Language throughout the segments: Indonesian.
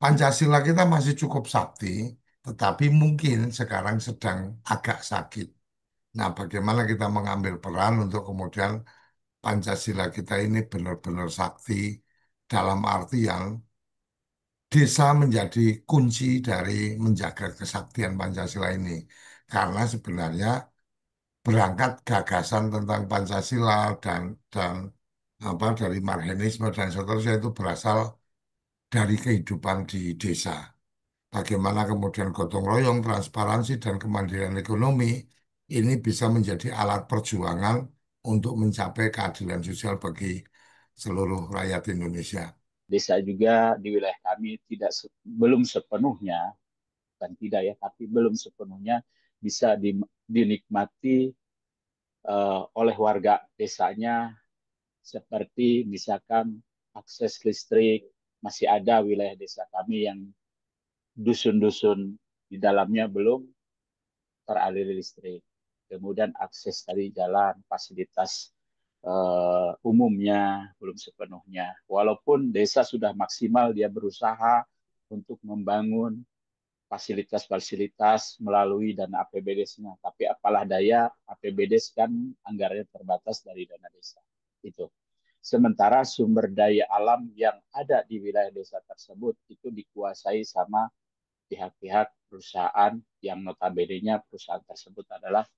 Pancasila kita masih cukup sakti, tetapi mungkin sekarang sedang agak sakit. Nah, bagaimana kita mengambil peran untuk kemudian Pancasila kita ini benar-benar sakti dalam artian desa menjadi kunci dari menjaga kesaktian Pancasila ini. Karena sebenarnya berangkat gagasan tentang Pancasila dan apa dari Marxisme dan seterusnya itu berasal dari kehidupan di desa. Bagaimana kemudian gotong royong, transparansi, dan kemandirian ekonomi ini bisa menjadi alat perjuangan untuk mencapai keadilan sosial bagi seluruh rakyat Indonesia. Desa juga di wilayah kami belum sepenuhnya, dan tidak ya, tapi belum sepenuhnya bisa dinikmati oleh warga desanya, seperti misalkan akses listrik. Masih ada wilayah desa kami yang dusun-dusun di dalamnya belum teraliri listrik. Kemudian akses tadi jalan, fasilitas umumnya belum sepenuhnya. Walaupun desa sudah maksimal dia berusaha untuk membangun fasilitas-fasilitas melalui dana APBD-nya, tapi apalah daya APBD kan anggarannya terbatas dari dana desa. Itu. Sementara sumber daya alam yang ada di wilayah desa tersebut itu dikuasai sama pihak-pihak perusahaan yang notabene-nya perusahaan tersebut adalah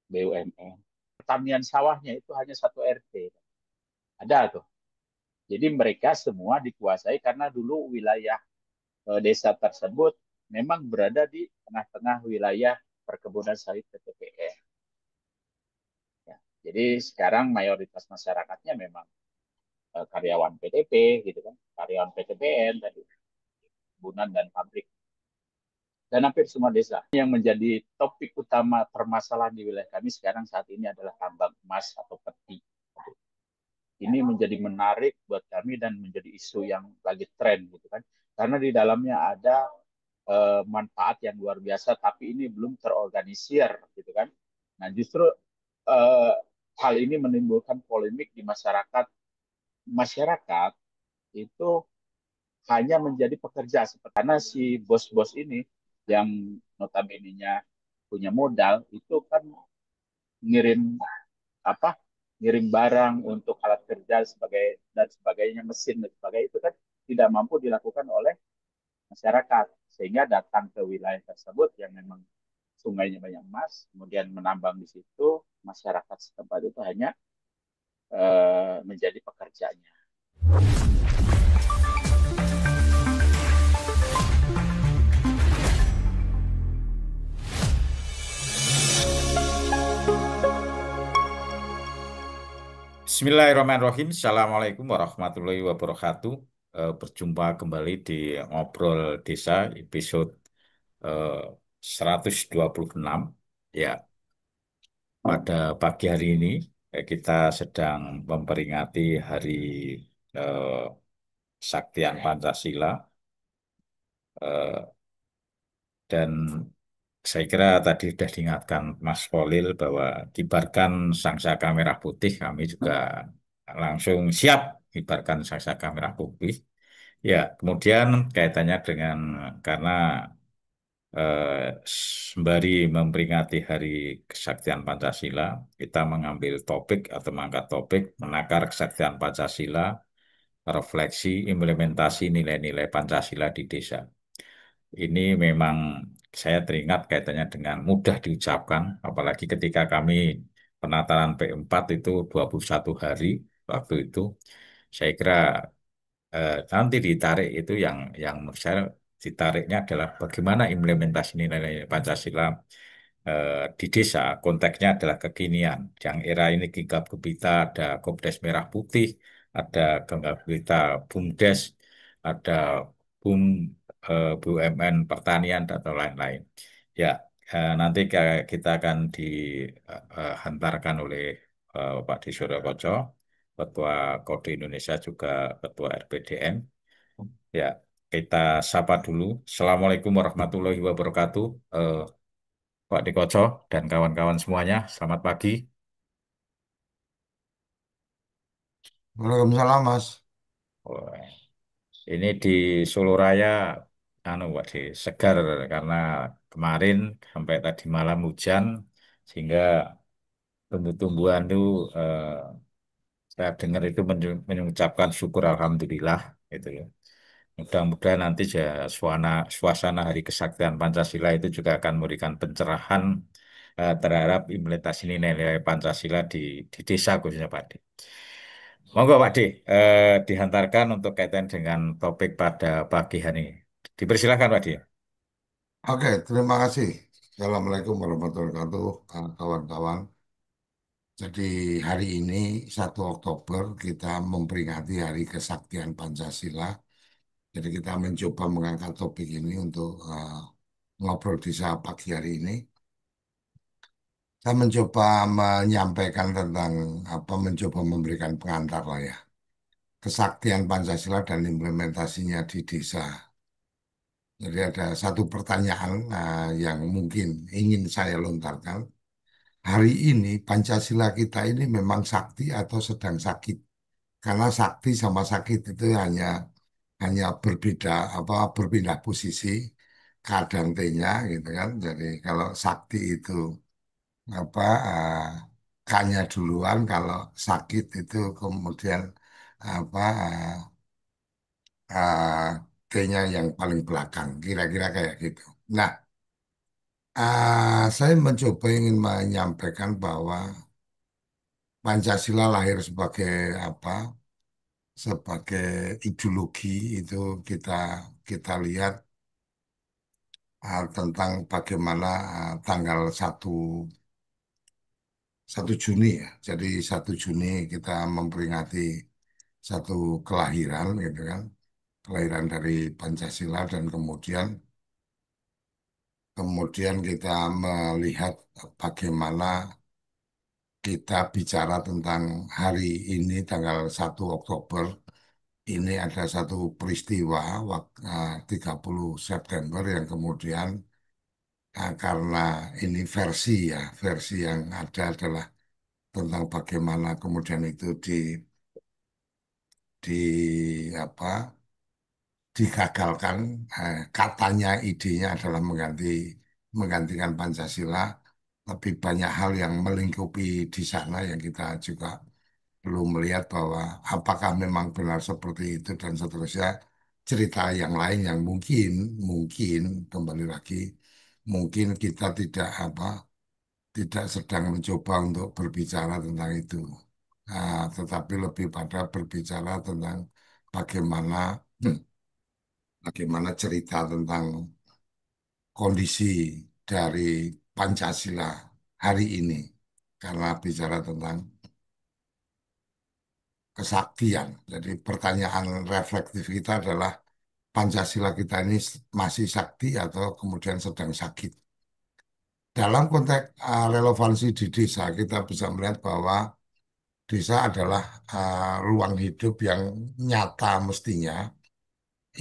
BUMN. Pertanian sawahnya itu hanya satu RT. Ada tuh. Jadi mereka semua dikuasai karena dulu wilayah desa tersebut memang berada di tengah-tengah wilayah perkebunan sawit PTPN. Ya. Jadi sekarang mayoritas masyarakatnya memang karyawan PTP gitu kan, karyawan PTPN tadi, perkebunan dan pabrik, dan hampir semua desa. Yang menjadi topik utama permasalahan di wilayah kami sekarang saat ini adalah tambang emas atau peti. Ini menjadi menarik buat kami dan menjadi isu yang lagi tren gitu kan. Karena di dalamnya ada manfaat yang luar biasa, tapi ini belum terorganisir gitu kan. Nah, justru eh, hal ini menimbulkan polemik di masyarakat. Masyarakat itu hanya menjadi pekerja, karena si bos-bos ini yang notabene-nya punya modal itu kan ngirim apa, ngirim barang untuk alat kerja sebagai dan sebagainya, mesin dan sebagainya, itu kan tidak mampu dilakukan oleh masyarakat, sehingga datang ke wilayah tersebut yang memang sungainya banyak emas, kemudian menambang di situ, masyarakat setempat itu hanya menjadi pekerjanya. Bismillahirrahmanirrahim. Assalamualaikum warahmatullahi wabarakatuh. Berjumpa kembali di Ngobrol Desa episode eh, 126. Ya, pada pagi hari ini kita sedang memperingati Hari eh, Kesaktian Pancasila, eh, dan saya kira tadi sudah diingatkan Mas Polil bahwa kibarkan sangsaka merah putih, kami juga langsung siap kibarkan sangsaka merah putih. Ya, kemudian kaitannya dengan karena sembari memperingati Hari Kesaktian Pancasila, kita mengambil topik atau mengangkat topik menakar kesaktian Pancasila, refleksi implementasi nilai-nilai Pancasila di desa. Ini memang saya teringat kaitannya dengan mudah diucapkan, apalagi ketika kami penataran P4 itu 21 hari waktu itu. Saya kira nanti ditarik itu yang menurut saya ditariknya adalah bagaimana implementasi nilai-nilai Pancasila di desa. Konteksnya adalah kekinian. Yang era ini Gigap Gempita, ada Kopdes Merah Putih, ada Genggam Gempita BUMDes, ada BUM BUMN Pertanian atau lain-lain. Ya, nanti kita akan dihantarkan oleh Pak Disuro Koco, Ketua Kode Indonesia juga Ketua RPDM. Ya, kita sapa dulu. Assalamualaikum warahmatullahi wabarakatuh. Pak Dikoco dan kawan-kawan semuanya, selamat pagi. Waalaikumsalam, Mas. Wah, ini di Solo Raya anu Pak De, segar karena kemarin sampai tadi malam hujan sehingga tumbuh-tumbuhan itu eh, saya dengar itu mengucapkan syukur alhamdulillah gitu ya. Mudah-mudahan nanti suasana Hari Kesaktian Pancasila itu juga akan memberikan pencerahan terhadap implementasi nilai-nilai Pancasila di desa khususnya Pak De. Monggo Pak De, dihantarkan untuk kaitan dengan topik pada pagi hari ini. Dipersilakan Pak De. Oke, terima kasih. Assalamualaikum warahmatullahi wabarakatuh, kawan-kawan. Jadi hari ini 1 Oktober kita memperingati Hari Kesaktian Pancasila. Jadi kita mencoba mengangkat topik ini untuk ngobrol di saat pagi hari ini. Saya mencoba menyampaikan tentang mencoba memberikan pengantar lah ya. Kesaktian Pancasila dan implementasinya di desa. Jadi ada satu pertanyaan yang mungkin ingin saya lontarkan. Hari ini Pancasila kita ini memang sakti atau sedang sakit? Karena sakti sama sakit itu hanya berbeda berpindah posisi kadang T-nya gitu kan. Jadi kalau sakti itu apa eh, K-nya duluan, kalau sakit itu kemudian apa eh, T-nya yang paling belakang, kira-kira kayak gitu. Nah, saya mencoba ingin menyampaikan bahwa Pancasila lahir sebagai apa? Sebagai ideologi itu kita kita lihat tentang bagaimana tanggal satu Juni ya. Jadi 1 Juni kita memperingati satu kelahiran gitu kan. Kelahiran dari Pancasila dan kemudian kita melihat bagaimana kita bicara tentang hari ini tanggal 1 Oktober. Ini ada satu peristiwa 30 September yang kemudian karena ini versi yang ada adalah tentang bagaimana kemudian itu di apa digagalkan, katanya idenya adalah menggantikan Pancasila, tapi banyak hal yang melingkupi di sana yang kita juga belum melihat bahwa apakah memang benar seperti itu dan seterusnya. Cerita yang lain yang mungkin kembali lagi mungkin kita tidak sedang mencoba untuk berbicara tentang itu. Tetapi lebih pada berbicara tentang bagaimana bagaimana cerita tentang kondisi dari Pancasila hari ini. Karena bicara tentang kesaktian. Jadi pertanyaan reflektif kita adalah Pancasila kita ini masih sakti atau kemudian sedang sakit. Dalam konteks relevansi di desa, kita bisa melihat bahwa desa adalah ruang hidup yang nyata mestinya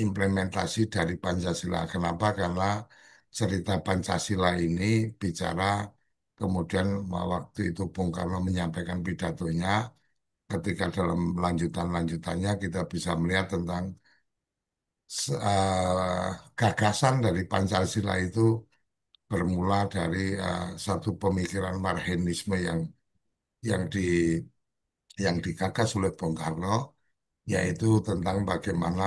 implementasi dari Pancasila. Kenapa? Karena cerita Pancasila ini bicara kemudian waktu itu Bung Karno menyampaikan pidatonya, ketika dalam lanjutannya kita bisa melihat tentang gagasan dari Pancasila itu bermula dari satu pemikiran Marxisme yang di yang digagas oleh Bung Karno, yaitu tentang bagaimana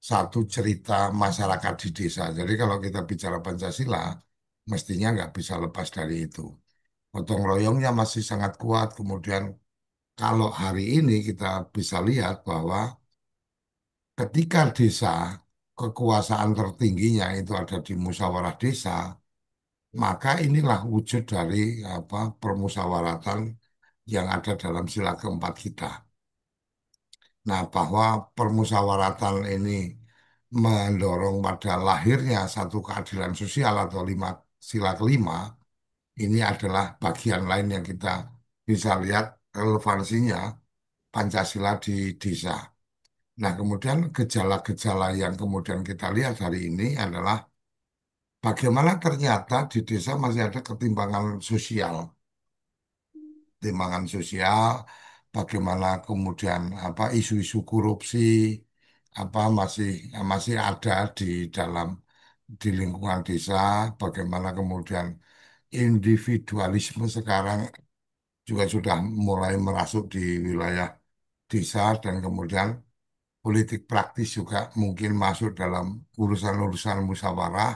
satu cerita masyarakat di desa. Jadi kalau kita bicara Pancasila, mestinya nggak bisa lepas dari itu. Gotong royongnya masih sangat kuat. Kemudian kalau hari ini kita bisa lihat bahwa ketika desa kekuasaan tertingginya itu ada di musyawarah desa, maka inilah wujud dari permusyawaratan yang ada dalam sila keempat kita. Nah, bahwa permusyawaratan ini mendorong pada lahirnya satu keadilan sosial atau sila kelima, ini adalah bagian lain yang kita bisa lihat relevansinya Pancasila di desa. Nah, kemudian gejala-gejala yang kemudian kita lihat hari ini adalah bagaimana ternyata di desa masih ada ketimpangan sosial, bagaimana kemudian isu-isu korupsi, apa masih ada di dalam di lingkungan desa, bagaimana kemudian individualisme sekarang juga sudah mulai merasuk di wilayah desa dan kemudian politik praktis juga mungkin masuk dalam urusan-urusan musyawarah.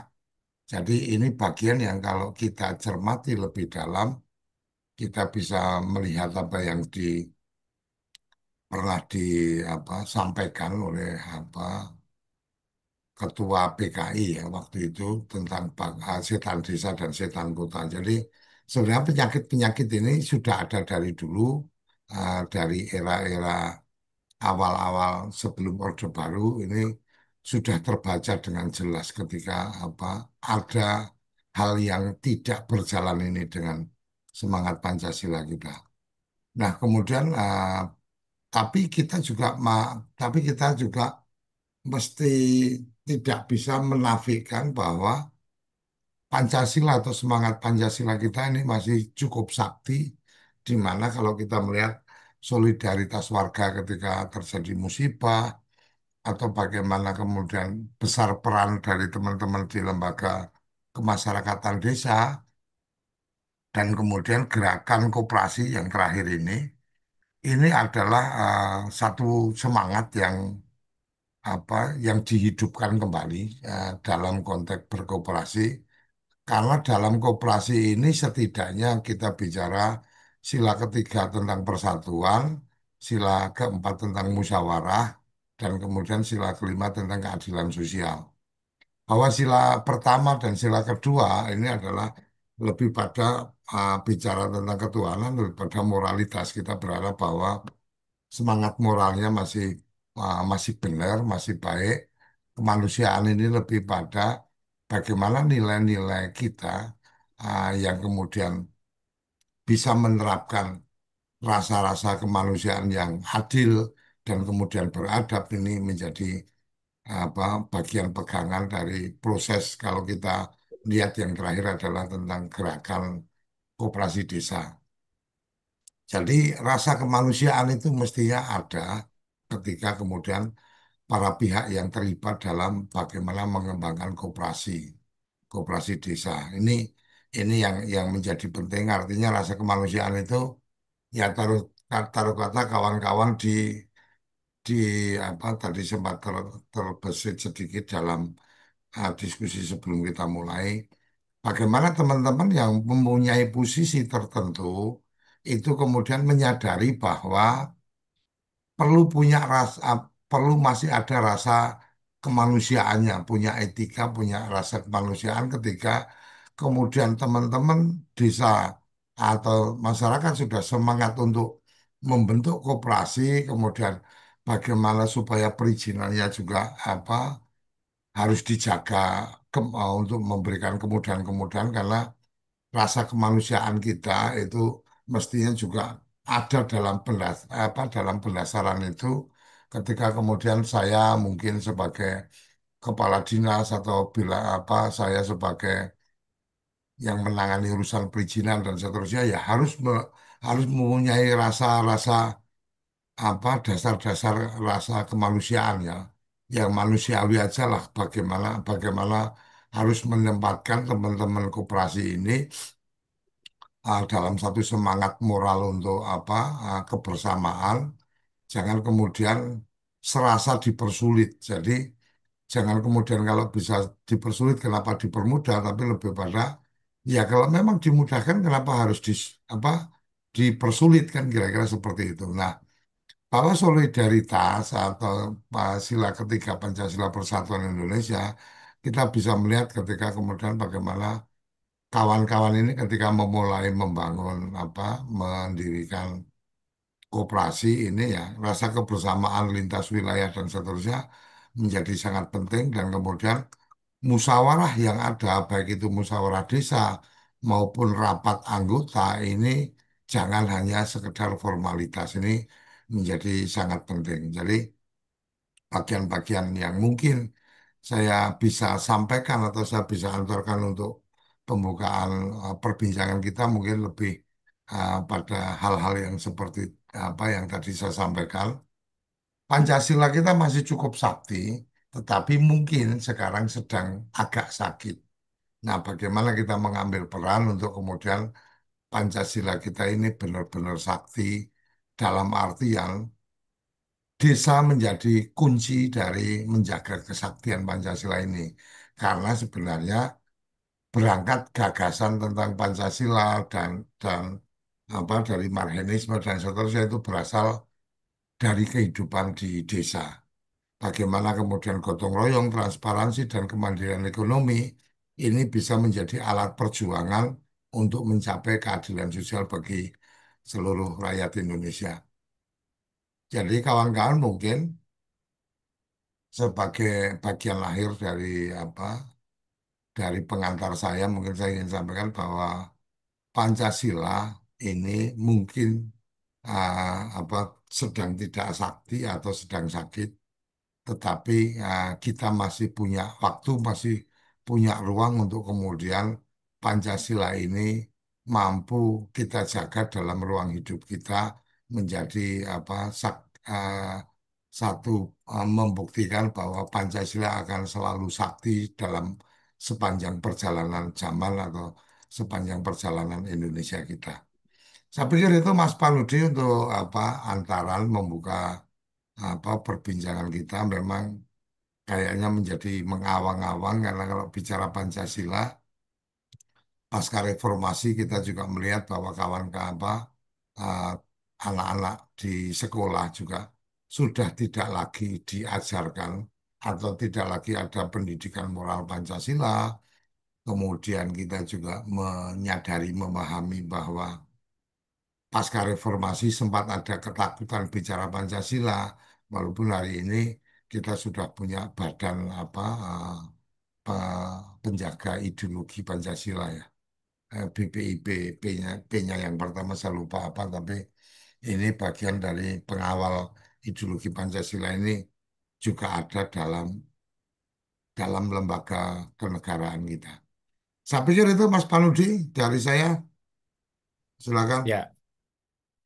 Jadi ini bagian yang kalau kita cermati lebih dalam, kita bisa melihat apa yang pernah sampaikan oleh ketua PKI ya waktu itu tentang setan desa dan setan kota. Jadi sebenarnya penyakit-penyakit ini sudah ada dari dulu, dari era-era awal-awal sebelum Orde Baru ini sudah terbaca dengan jelas ketika apa ada hal yang tidak berjalan ini dengan semangat Pancasila kita. Nah, kemudian tapi kita juga mesti tidak bisa menafikan bahwa Pancasila atau semangat Pancasila kita ini masih cukup sakti, di mana kalau kita melihat solidaritas warga ketika terjadi musibah, atau bagaimana kemudian besar peran dari teman-teman di lembaga kemasyarakatan desa, dan kemudian gerakan koperasi yang terakhir ini adalah satu semangat apa yang dihidupkan kembali dalam konteks berkooperasi. Karena dalam koperasi ini setidaknya kita bicara sila ketiga tentang persatuan, sila keempat tentang musyawarah, dan kemudian sila kelima tentang keadilan sosial. Bahwa sila pertama dan sila kedua ini adalah lebih pada bicara tentang ketuhanan, lebih pada moralitas. Kita berharap bahwa semangat moralnya masih benar, masih baik. Kemanusiaan ini lebih pada bagaimana nilai-nilai kita yang kemudian bisa menerapkan rasa-rasa kemanusiaan yang adil dan kemudian beradab ini menjadi apa bagian pegangan dari proses kalau kita lihat yang terakhir adalah tentang gerakan koperasi desa. Jadi rasa kemanusiaan itu mestinya ada ketika kemudian para pihak yang terlibat dalam bagaimana mengembangkan koperasi desa. Ini yang menjadi penting. Artinya rasa kemanusiaan itu ya taruh kata kawan-kawan di apa tadi sempat terbesit sedikit dalam diskusi sebelum kita mulai. Bagaimana teman-teman yang mempunyai posisi tertentu itu kemudian menyadari bahwa perlu punya rasa, perlu masih ada rasa kemanusiaannya, punya etika, punya rasa kemanusiaan ketika kemudian teman-teman desa atau masyarakat sudah semangat untuk membentuk koperasi, kemudian bagaimana supaya perizinannya juga harus dijaga untuk memberikan kemudahan-kemudahan karena rasa kemanusiaan kita itu mestinya juga ada dalam pendasaran itu ketika kemudian saya mungkin sebagai kepala dinas atau bila saya sebagai yang menangani urusan perizinan dan seterusnya ya harus mempunyai rasa-rasa dasar-dasar rasa kemanusiaan ya yang manusiawi aja lah bagaimana harus menempatkan teman-teman koperasi ini dalam satu semangat moral untuk kebersamaan, jangan kemudian serasa dipersulit. Jadi jangan kemudian kalau bisa dipersulit, kenapa dipermudah? Tapi lebih pada ya kalau memang dimudahkan, kenapa harus apa dipersulit kan kira-kira seperti itu. Nah, bahwa solidaritas atau sila ketiga Pancasila Persatuan Indonesia kita bisa melihat ketika kemudian bagaimana kawan-kawan ini ketika memulai membangun mendirikan koperasi ini ya rasa kebersamaan lintas wilayah dan seterusnya menjadi sangat penting dan kemudian musyawarah yang ada baik itu musyawarah desa maupun rapat anggota ini jangan hanya sekedar formalitas ini menjadi sangat penting. Jadi bagian-bagian yang mungkin saya bisa sampaikan atau saya bisa antarkan untuk pembukaan perbincangan kita mungkin lebih pada hal-hal yang seperti apa yang tadi saya sampaikan. Pancasila kita masih cukup sakti, tetapi mungkin sekarang sedang agak sakit. Nah, bagaimana kita mengambil peran untuk kemudian Pancasila kita ini benar-benar sakti dalam artian desa menjadi kunci dari menjaga kesaktian Pancasila ini. Karena sebenarnya berangkat gagasan tentang Pancasila dan apa dari Marxisme dan seterusnya itu berasal dari kehidupan di desa. Bagaimana kemudian gotong royong, transparansi, dan kemandirian ekonomi ini bisa menjadi alat perjuangan untuk mencapai keadilan sosial bagi seluruh rakyat Indonesia. Jadi kawan-kawan mungkin sebagai bagian lahir dari apa dari pengantar saya mungkin saya ingin sampaikan bahwa Pancasila ini mungkin apa sedang tidak sakti atau sedang sakit, tetapi kita masih punya waktu, masih punya ruang untuk kemudian Pancasila ini mampu kita jaga dalam ruang hidup kita menjadi apa satu membuktikan bahwa Pancasila akan selalu sakti dalam sepanjang perjalanan zaman atau sepanjang perjalanan Indonesia kita. Saya pikir itu Mas Panudi untuk apa antaran membuka apa perbincangan kita memang kayaknya menjadi mengawang-awang karena kalau bicara Pancasila pasca reformasi kita juga melihat bahwa kawan-kawan eh, anak-anak di sekolah juga sudah tidak lagi diajarkan atau tidak lagi ada pendidikan moral Pancasila. Kemudian kita juga menyadari, memahami bahwa pasca reformasi sempat ada ketakutan bicara Pancasila, walaupun hari ini kita sudah punya badan apa penjaga ideologi Pancasila ya. BPIP, P-nya, P-nya yang pertama saya lupa apa, tapi ini bagian dari pengawal ideologi Pancasila ini juga ada dalam lembaga kenegaraan kita. Saya pikir itu Mas Panudi dari saya, silakan. Ya,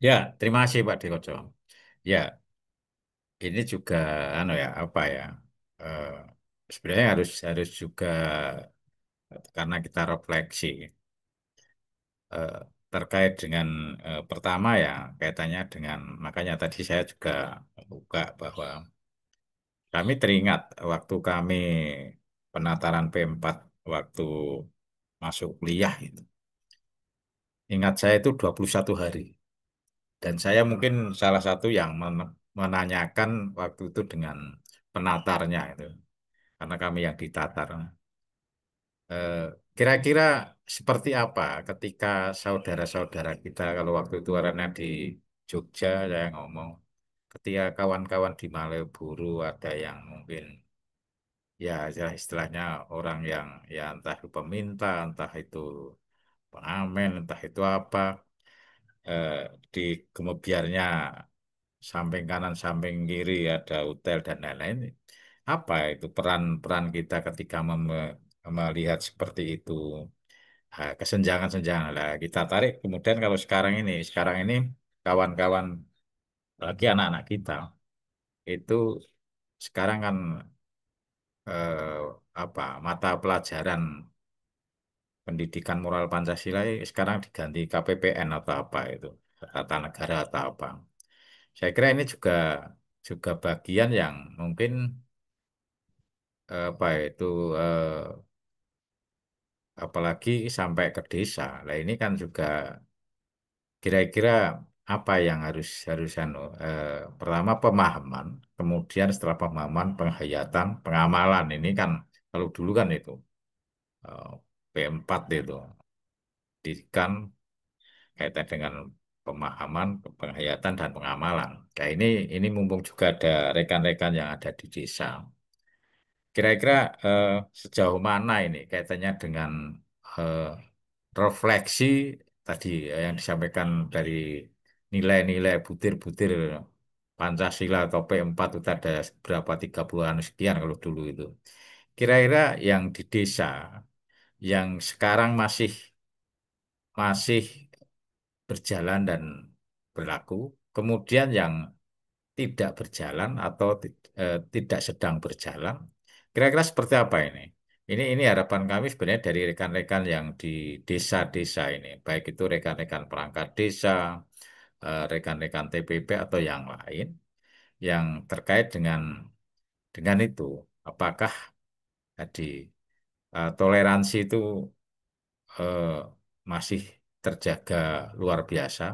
ya, terima kasih Pak Dikoco. Ya, ini juga ya apa ya? eh, Sebenarnya harus harus juga karena kita refleksi eh, terkait dengan pertama ya kaitannya dengan makanya tadi saya juga buka bahwa kami teringat waktu kami penataran P4 waktu masuk kuliah itu. Ingat saya itu 21 hari. Dan saya mungkin salah satu yang menanyakan waktu itu dengan penatarnya itu. Karena kami yang ditatar. Eh, Kira-kira seperti apa ketika saudara-saudara kita kalau waktu itu karena di Jogja saya ngomong ketika kawan-kawan di Malioboro ada yang mungkin ya istilahnya orang yang ya entah itu peminta, entah itu pengamen, entah itu apa eh, di kemubiarnya samping kanan, samping kiri ada hotel dan lain-lain. Apa itu peran-peran kita ketika melihat seperti itu? Kesenjangan-senjangan lah kita tarik. Kemudian kalau sekarang ini kawan-kawan lagi anak-anak kita itu sekarang kan eh, apa mata pelajaran pendidikan moral Pancasila sekarang diganti KPPN atau apa itu tata negara atau apa. Saya kira ini juga juga bagian yang mungkin apa itu eh, apalagi sampai ke desa. Nah ini kan juga kira-kira apa yang harus harus pertama pemahaman, kemudian setelah pemahaman penghayatan, pengamalan ini kan kalau dulu kan itu eh, P4 itu pendidikan kaitan dengan pemahaman, penghayatan dan pengamalan. Nah ini mumpung juga ada rekan-rekan yang ada di desa. Kira-kira eh, sejauh mana ini kaitannya dengan eh, refleksi tadi yang disampaikan dari nilai-nilai butir-butir Pancasila atau P4 itu ada berapa 30-an sekian kalau dulu itu. Kira-kira yang di desa yang sekarang masih masih berjalan dan berlaku, kemudian yang tidak berjalan atau tidak sedang berjalan. Kira-kira seperti apa ini? Ini harapan kami sebenarnya dari rekan-rekan yang di desa-desa ini, baik itu rekan-rekan perangkat desa, rekan-rekan TPP atau yang lain, yang terkait dengan itu. Apakah tadi toleransi itu eh, masih terjaga luar biasa?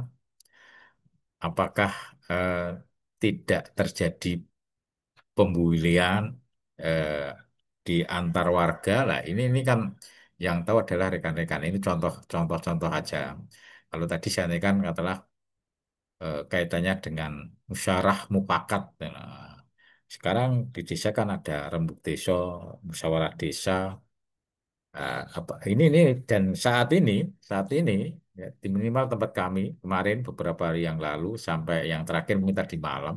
Apakah eh, tidak terjadi pembulian eh, di antar warga? Lah, ini kan yang tahu adalah rekan-rekan. Ini contoh-contoh aja. Kalau tadi saya kan katalah kaitannya dengan musyawarah mufakat. Nah, sekarang di desa kan ada rembuk desa, musyawarah desa, apa ini dan saat ini ya, di minimal tempat kami kemarin beberapa hari yang lalu sampai yang terakhir minta di malam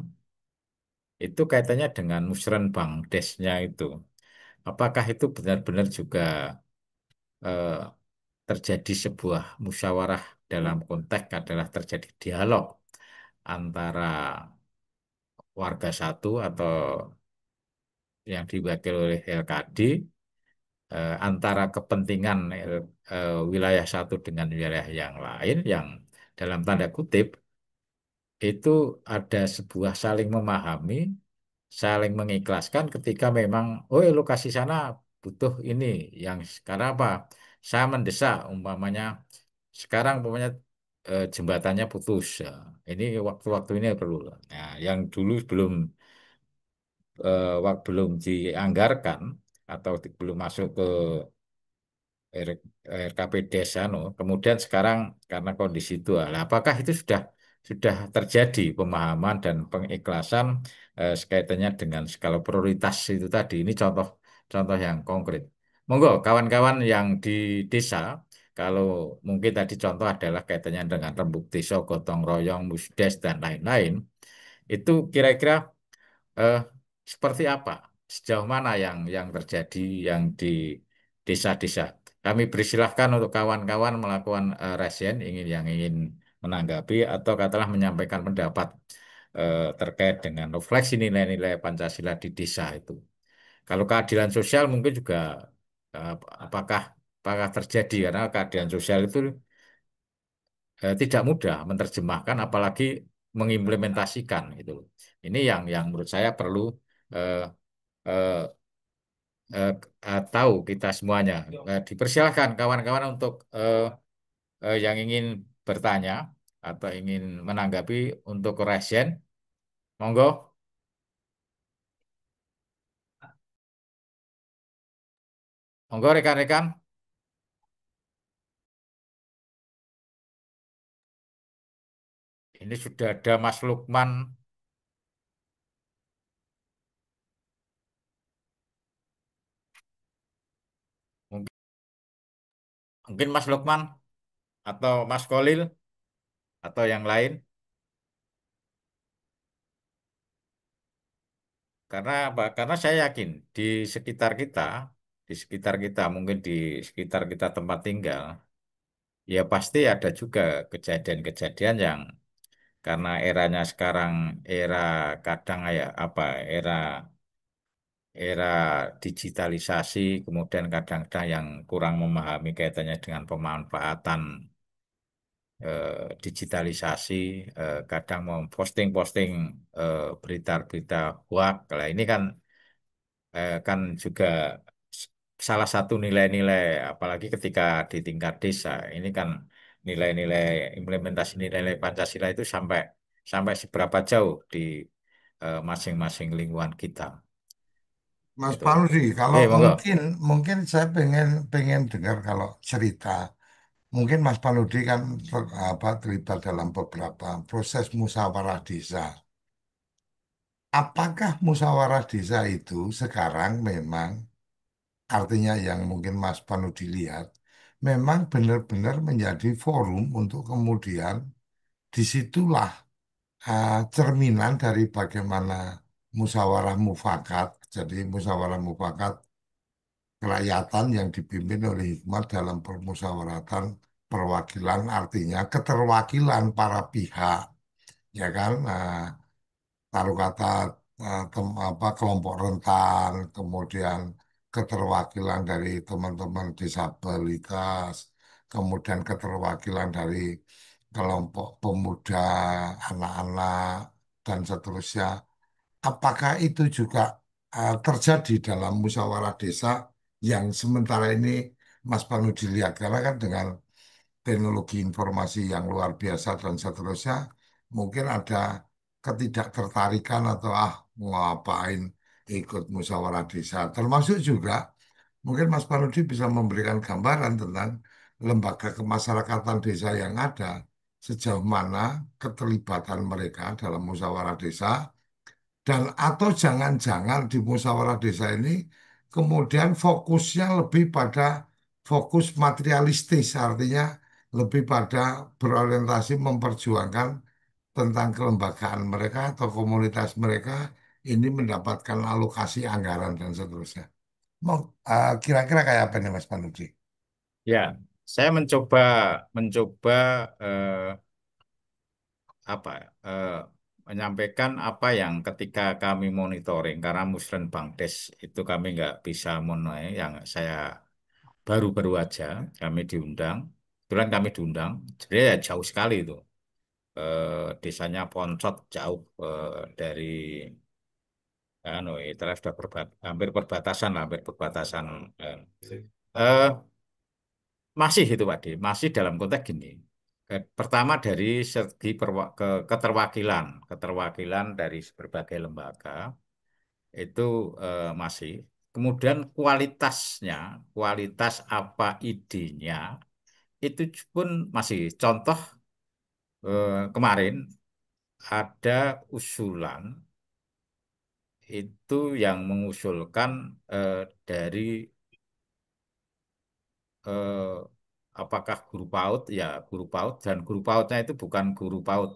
itu kaitannya dengan musrenbang desnya itu. Apakah itu benar-benar juga eh, terjadi sebuah musyawarah dalam konteks adalah terjadi dialog antara warga satu atau yang diwakili oleh LKD antara kepentingan wilayah satu dengan wilayah yang lain yang dalam tanda kutip itu ada sebuah saling memahami, saling mengikhlaskan ketika memang, oh lokasi sana butuh ini, yang sekarang apa? Saya mendesak umpamanya sekarang umpamanya jembatannya putus, ya. Ini waktu-waktu ini perlu. Nah, yang dulu belum dianggarkan atau belum masuk ke R- RKP Desa, no. Kemudian sekarang karena kondisi itu, lah, apakah itu sudah terjadi pemahaman dan pengikhlasan sekaitannya dengan skala prioritas itu tadi? Ini contoh yang konkret. Monggo kawan-kawan yang di desa, kalau mungkin tadi contoh adalah kaitannya dengan rembuk desa, gotong royong, musdes dan lain-lain, itu kira-kira eh, seperti apa? Sejauh mana yang terjadi yang di desa-desa? Kami persilahkan untuk kawan-kawan melakukan resen yang ingin menanggapi atau katakanlah menyampaikan pendapat terkait dengan refleksi nilai-nilai Pancasila di desa itu. Kalau keadilan sosial mungkin juga eh, apakah apakah terjadi karena keadilan sosial itu tidak mudah menerjemahkan apalagi mengimplementasikan gitu. Ini yang menurut saya perlu eh, eh, eh, tahu kita semuanya. Dipersilahkan kawan-kawan untuk yang ingin bertanya atau ingin menanggapi untuk resen. Monggo, monggo rekan-rekan. Ini sudah ada Mas Lukman. Mungkin, mungkin Mas Lukman atau Mas Kolil atau yang lain. Karena apa? Karena saya yakin di sekitar kita mungkin di sekitar kita tempat tinggal, ya pasti ada juga kejadian-kejadian yang karena eranya sekarang era kadang ya apa era digitalisasi, kemudian kadang-kadang yang kurang memahami kaitannya dengan pemanfaatan digitalisasi, kadang memposting-posting berita-berita hoax. Lah ini kan juga s- salah satu nilai-nilai, apalagi ketika di tingkat desa, ini kan nilai-nilai implementasi nilai-nilai Pancasila itu sampai sampai seberapa jauh di masing-masing lingkungan kita. Mas Itu. Paludi, kalau Monggo. mungkin mungkin saya pengen pengen dengar kalau cerita. Mungkin Mas Paludi kan terlibat dalam beberapa proses musyawarah desa. Apakah musyawarah desa itu sekarang memang artinya yang mungkin Mas Paludi lihat memang benar-benar menjadi forum untuk kemudian disitulah cerminan dari bagaimana musyawarah mufakat. Jadi musyawarah mufakat kerakyatan yang dipimpin oleh hikmat dalam permusyawaratan perwakilan artinya keterwakilan para pihak, ya kan. Nah, taruh kata kelompok rentan, kemudian keterwakilan dari teman-teman disabilitas, kemudian keterwakilan dari kelompok pemuda, anak-anak, dan seterusnya. Apakah itu juga terjadi dalam musyawarah desa yang sementara ini Mas Panu dilihat? Karena kan dengan teknologi informasi yang luar biasa dan seterusnya, mungkin ada ketidaktertarikan atau ngapain ikut musyawarah desa. Termasuk juga mungkin Mas Parudi bisa memberikan gambaran tentang lembaga kemasyarakatan desa yang ada, sejauh mana keterlibatan mereka dalam musyawarah desa, dan atau jangan-jangan di musyawarah desa ini kemudian fokusnya lebih pada fokus materialistis, artinya lebih pada berorientasi memperjuangkan tentang kelembagaan mereka atau komunitas mereka ini mendapatkan alokasi anggaran dan seterusnya. Kira-kira kayak apa nih Mas Panuji? Ya, saya mencoba mencoba eh, apa eh, menyampaikan apa yang ketika kami monitoring karena Musren Bangdes itu kami nggak bisa memenuhi yang saya baru-baru aja kami diundang, kebetulan kami diundang, jadi ya jauh sekali itu. Desanya Poncot jauh dari anu itu sudah hampir perbatasan lah, hampir perbatasan. eh. Eh, Masih itu Pak D, masih dalam konteks gini. Pertama dari segi keterwakilan, keterwakilan dari berbagai lembaga itu masih. Kemudian kualitasnya, kualitas apa idenya itu pun masih. Contoh kemarin ada usulan itu yang mengusulkan dari eh, apakah guru PAUD ya guru PAUD dan guru PAUDnya itu bukan guru PAUD.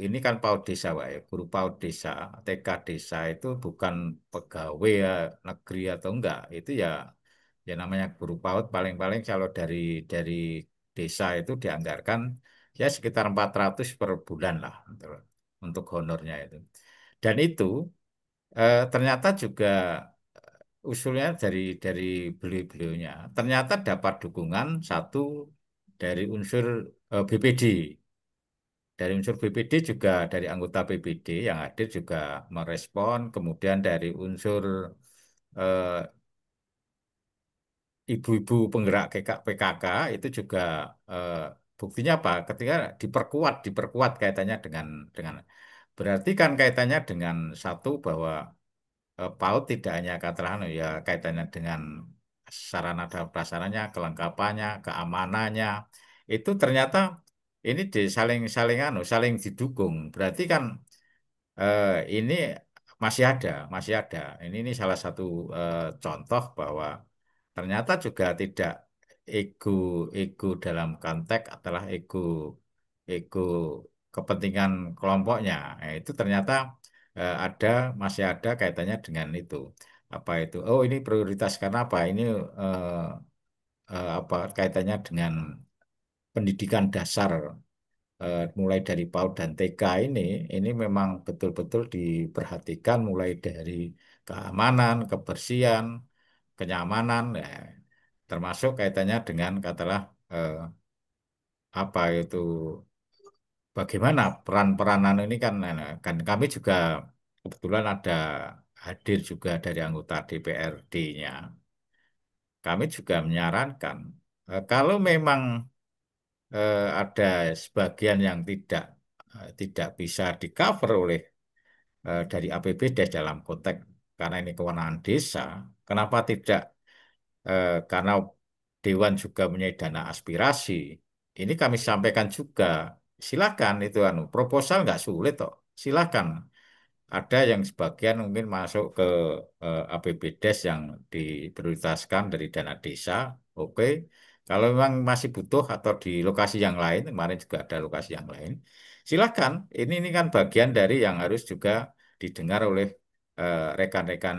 Ini kan PAUD desa Pak ya, guru PAUD desa, TK desa itu bukan pegawai ya, negeri atau enggak, itu ya ya namanya guru PAUD paling-paling kalau dari desa itu dianggarkan ya sekitar 400 per bulan lah untuk honornya itu. Dan itu ternyata juga usulnya dari beliau-beliaunya ternyata dapat dukungan satu dari unsur BPD. Dari unsur BPD juga dari anggota BPD yang hadir juga merespon, kemudian dari unsur eh, ibu-ibu penggerak PKK itu juga eh, buktinya apa? Ketika diperkuat kaitannya dengan berarti kan kaitannya dengan satu bahwa PAUD tidak hanya katakan ya kaitannya dengan sarana dan prasarannya, kelengkapannya, keamanannya itu ternyata ini saling didukung. Berarti kan eh, ini masih ada. Ini salah satu contoh bahwa ternyata juga tidak ego ego dalam konteks adalah ego kepentingan kelompoknya. Itu ternyata ada masih ada kaitannya dengan itu. Apa itu? Oh, ini prioritas karena apa? Ini eh, apa kaitannya dengan pendidikan dasar mulai dari PAUD dan TK ini memang betul-betul diperhatikan mulai dari keamanan, kebersihan, kenyamanan, ya, termasuk kaitannya dengan katalah eh, apa itu bagaimana peran-peranan ini kan kami juga kebetulan ada hadir juga dari anggota DPRD-nya. Kami juga menyarankan kalau memang ada sebagian yang tidak bisa di cover oleh dari APBD dalam konteks karena ini kewenangan desa, kenapa tidak karena Dewan juga punya dana aspirasi. Ini kami sampaikan juga, silakan itu proposal nggak sulit kok, silakan. Ada yang sebagian mungkin masuk ke APBDes yang diprioritaskan dari dana desa, oke. Kalau memang masih butuh atau di lokasi yang lain, kemarin juga ada lokasi yang lain, silakan. Ini kan bagian dari yang harus juga didengar oleh rekan-rekan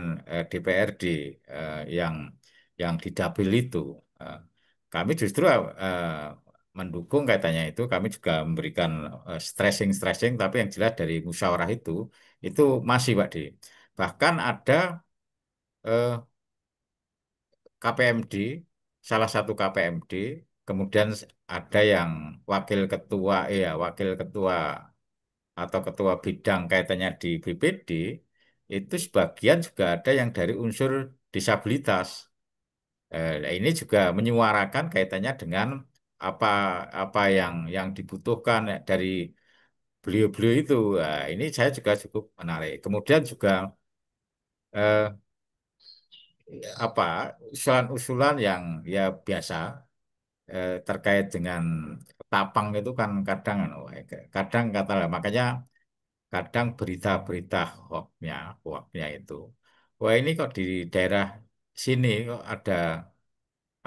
DPRD yang di dapil itu. Eh, Kami justru mendukung kaitannya itu, kami juga memberikan stressing, tapi yang jelas dari musyawarah itu masih Pak Di. Bahkan ada eh, KPMD, salah satu KPMD, kemudian ada yang wakil ketua atau ketua bidang kaitannya di BPD, itu sebagian juga ada yang dari unsur disabilitas. Nah, ini juga menyuarakan kaitannya dengan apa apa yang dibutuhkan dari beliau-beliau itu. Nah, ini saya juga cukup menarik. Kemudian juga eh, apa usulan-usulan yang ya biasa terkait dengan tapang itu kan kadang kadang katalah makanya kadang berita-berita hoaxnya itu, wah ini kok di daerah sini kok ada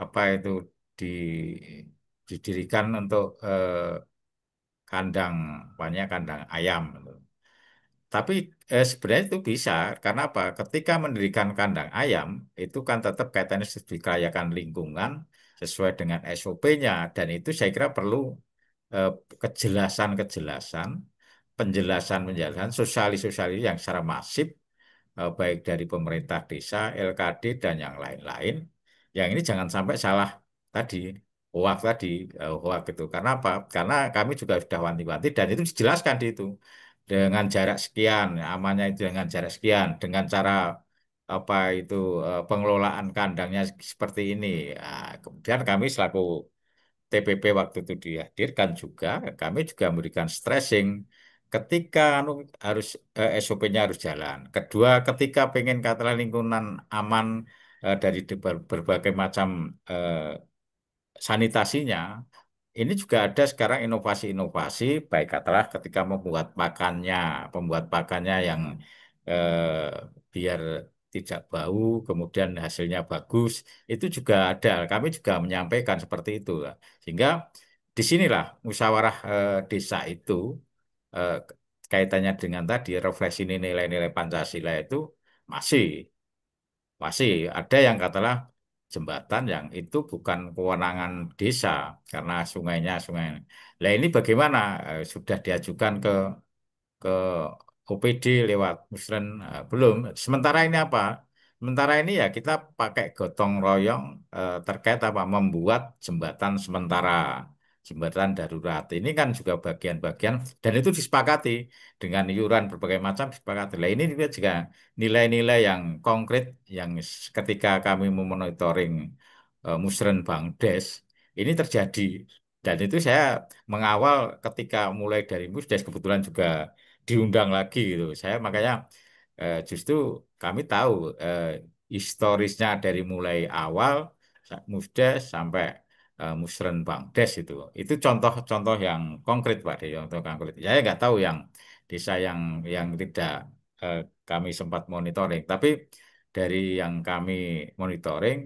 apa itu di didirikan untuk kandang banyak kandang ayam gitu. Tapi sebenarnya itu bisa karena apa? Ketika mendirikan kandang ayam itu kan tetap kaitannya kelayakan lingkungan sesuai dengan SOP-nya dan itu saya kira perlu eh, kejelasan-kejelasan, penjelasan-penjelasan, sosialis-sosialis yang secara masif baik dari pemerintah desa, LKD dan yang lain-lain. Yang ini jangan sampai salah tadi, hoak itu. Karena apa? Karena kami juga sudah wanti-wanti dan itu dijelaskan di itu dengan jarak sekian, amannya itu dengan jarak sekian, dengan cara apa itu pengelolaan kandangnya seperti ini. Nah, kemudian kami selaku TPP waktu itu dihadirkan juga, kami juga memberikan stressing ketika harus SOP-nya harus jalan. Kedua, ketika pengen katakan lingkungan aman dari berbagai macam eh, sanitasinya, ini juga ada sekarang inovasi-inovasi, baik katalah ketika pembuat pakannya yang eh, biar tidak bau, kemudian hasilnya bagus, itu juga ada. Kami juga menyampaikan seperti itu. Sehingga disinilah musyawarah desa itu eh, kaitannya dengan tadi refleksi nilai-nilai Pancasila itu masih masih ada yang katalah jembatan yang itu bukan kewenangan desa karena sungai. Nah ini bagaimana? Sudah diajukan ke OPD lewat Musren belum. Sementara ini apa? Sementara ini ya kita pakai gotong royong terkait apa membuat jembatan darurat. Ini kan juga bagian-bagian dan itu disepakati dengan iuran berbagai macam disepakati. Nah ini juga nilai-nilai yang konkret yang ketika kami memonitoring Musren Bangdes ini terjadi dan itu saya mengawal ketika mulai dari Musdes kebetulan juga diundang lagi gitu. Saya makanya justru kami tahu historisnya dari mulai awal Musdes sampai Musren Bangdes itu. Itu contoh-contoh yang konkret Pak De, contoh konkret. Saya nggak tahu yang desa yang tidak eh, kami sempat monitoring, tapi dari yang kami monitoring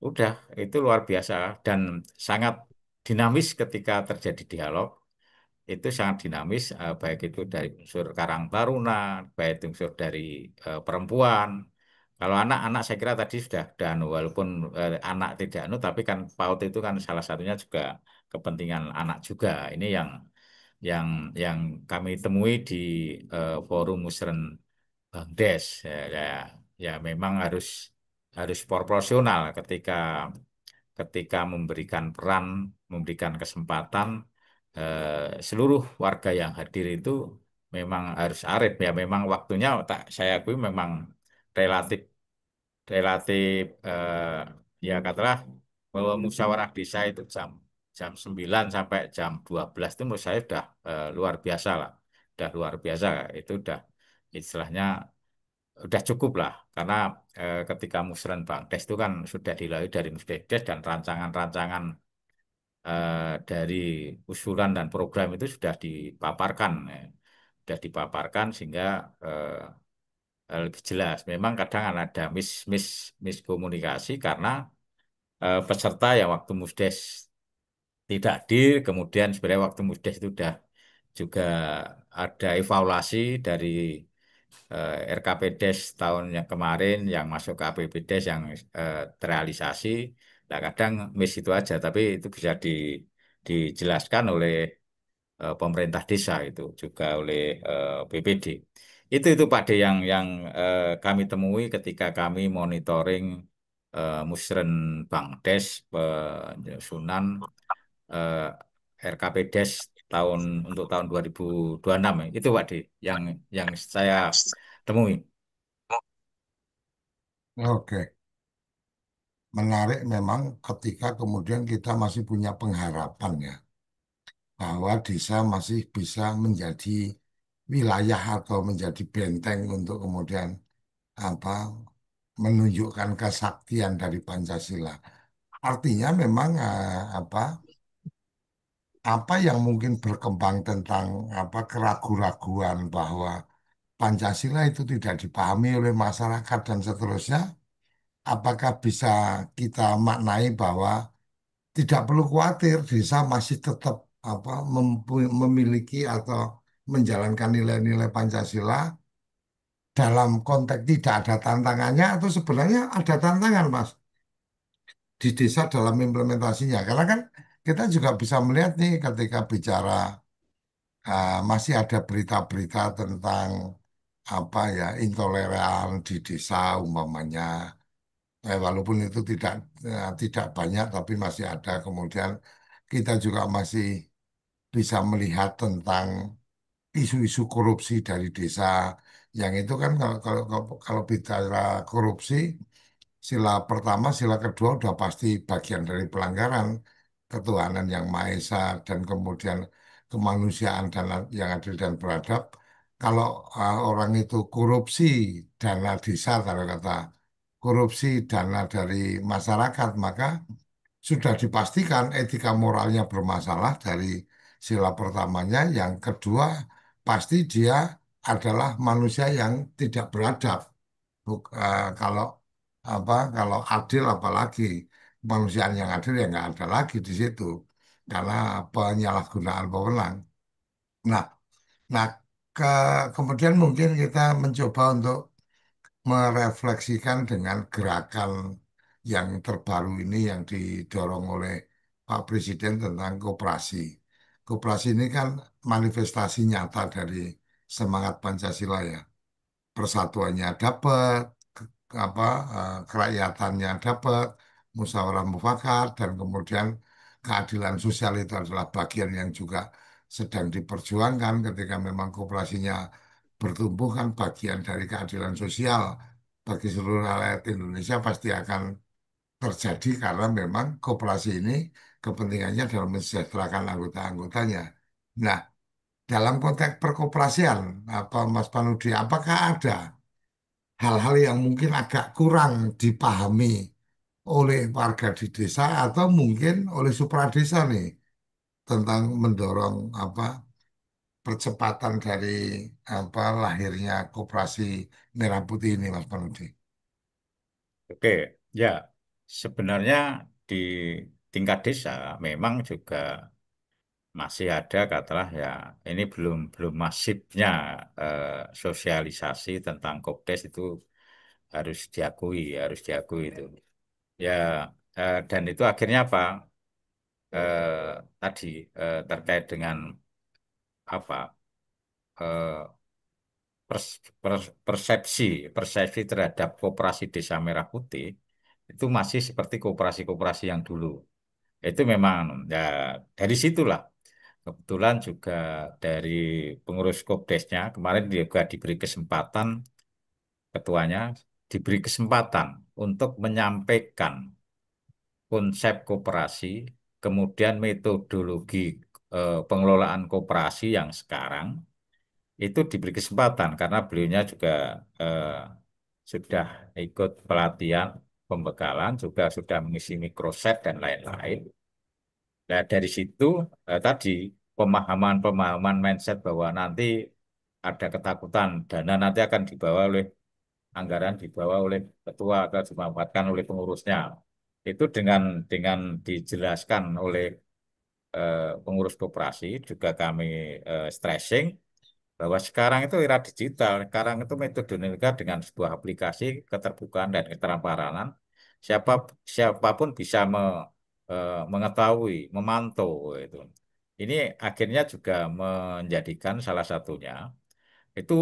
udah itu luar biasa dan sangat dinamis ketika terjadi dialog itu sangat dinamis, baik itu dari unsur Karang Taruna, baik itu unsur dari perempuan. Kalau anak-anak saya kira tadi sudah anu, walaupun anak tidak anu, tapi kan PAUD itu kan salah satunya juga kepentingan anak juga. Ini yang yang kami temui di forum Musren Bangdes. Ya memang harus harus proporsional ketika memberikan peran, memberikan kesempatan seluruh warga yang hadir itu memang harus arif ya memang waktunya tak saya akui memang relatif relatif ya katalah bahwa musyawarah desa itu jam jam 9 sampai jam 12 itu menurut saya sudah luar biasa lah udah luar biasa itu udah istilahnya udah cukup lah karena ketika musren Bangdes itu kan sudah dilalui dari Musdekdes dan rancangan-rancangan dari usulan dan program itu sudah dipaparkan, sudah dipaparkan sehingga lebih jelas. Memang kadang ada miskomunikasi karena peserta yang waktu Musdes tidak hadir, kemudian sebenarnya waktu Musdes itu sudah juga ada evaluasi dari RKPDes tahun yang kemarin yang masuk ke APBDes yang terrealisasi. Nah, kadang miss itu aja, tapi itu bisa dijelaskan oleh pemerintah desa itu juga oleh BPD. Itu Pak D kami temui ketika kami monitoring Musrenbangdes penyusunan eh, RKP Des untuk tahun 2026 ya. Itu Pak D yang saya temui. Oke, menarik memang ketika kemudian kita masih punya pengharapan ya, bahwa desa masih bisa menjadi wilayah atau menjadi benteng untuk kemudian apa menunjukkan kesaktian dari Pancasila. Artinya memang apa yang mungkin berkembang tentang keraguan-raguan bahwa Pancasila itu tidak dipahami oleh masyarakat dan seterusnya, apakah bisa kita maknai bahwa tidak perlu khawatir, desa masih tetap memiliki atau menjalankan nilai-nilai Pancasila dalam konteks tidak ada tantangannya atau sebenarnya ada tantangan, Mas, di desa dalam implementasinya. Karena kan kita juga bisa melihat nih ketika bicara masih ada berita-berita tentang intoleran di desa umpamanya. Walaupun itu tidak banyak tapi masih ada. Kemudian kita juga masih bisa melihat tentang isu-isu korupsi dari desa. Yang itu kan kalau bicara korupsi, sila pertama, sila kedua udah pasti bagian dari pelanggaran ketuhanan yang Maha Esa dan kemudian kemanusiaan dan yang adil dan beradab. Kalau orang itu korupsi dana desa, kalau kata korupsi dana dari masyarakat, maka sudah dipastikan etika moralnya bermasalah dari sila pertamanya. Yang kedua, pasti dia adalah manusia yang tidak beradab. Kalau kalau adil apalagi kemanusiaan yang adil ya nggak ada lagi di situ karena penyalahgunaan wewenang. Nah, nah kemudian mungkin kita mencoba untuk merefleksikan dengan gerakan yang terbaru ini yang didorong oleh Pak Presiden tentang koperasi. Koperasi ini kan manifestasi nyata dari semangat Pancasila ya. Persatuannya dapat, kerahyatannya dapat, musyawarah mufakat, dan kemudian keadilan sosial itu adalah bagian yang juga sedang diperjuangkan ketika memang koperasinya bertumbuh kan bagian dari keadilan sosial bagi seluruh rakyat Indonesia pasti akan terjadi karena memang koperasi ini kepentingannya dalam mensejahterakan anggota-anggotanya. Nah, dalam konteks perkoperasian, Mas Panudi, apakah ada hal-hal yang mungkin agak kurang dipahami oleh warga di desa atau mungkin oleh supradesa nih tentang mendorong percepatan dari lahirnya koperasi Merah Putih ini, Mas Panudi. Oke, ya sebenarnya di tingkat desa memang juga masih ada katalah ya ini belum belum masifnya eh, sosialisasi tentang Kopdes itu harus diakui itu. Ya dan itu akhirnya apa? Tadi terkait dengan apa? eh, persepsi persepsi terhadap koperasi Desa Merah Putih itu masih seperti koperasi-koperasi yang dulu. Itu memang ya dari situlah kebetulan juga dari pengurus Kopdesnya kemarin juga diberi kesempatan ketuanya diberi kesempatan untuk menyampaikan konsep koperasi, kemudian metodologi pengelolaan koperasi yang sekarang itu diberi kesempatan karena beliaunya juga eh, sudah ikut pelatihan pembekalan, juga sudah mengisi mikroset dan lain-lain. Nah, dari situ tadi pemahaman-pemahaman mindset bahwa nanti ada ketakutan dana nanti akan dibawa oleh anggaran dibawa oleh ketua atau dimanfaatkan oleh pengurusnya. Itu dengan dijelaskan oleh pengurus koperasi juga kami stressing bahwa sekarang itu era digital, sekarang itu metodologi dengan sebuah aplikasi keterbukaan dan ketransparan, siapa siapapun bisa mengetahui, memantau itu. Ini akhirnya juga menjadikan salah satunya itu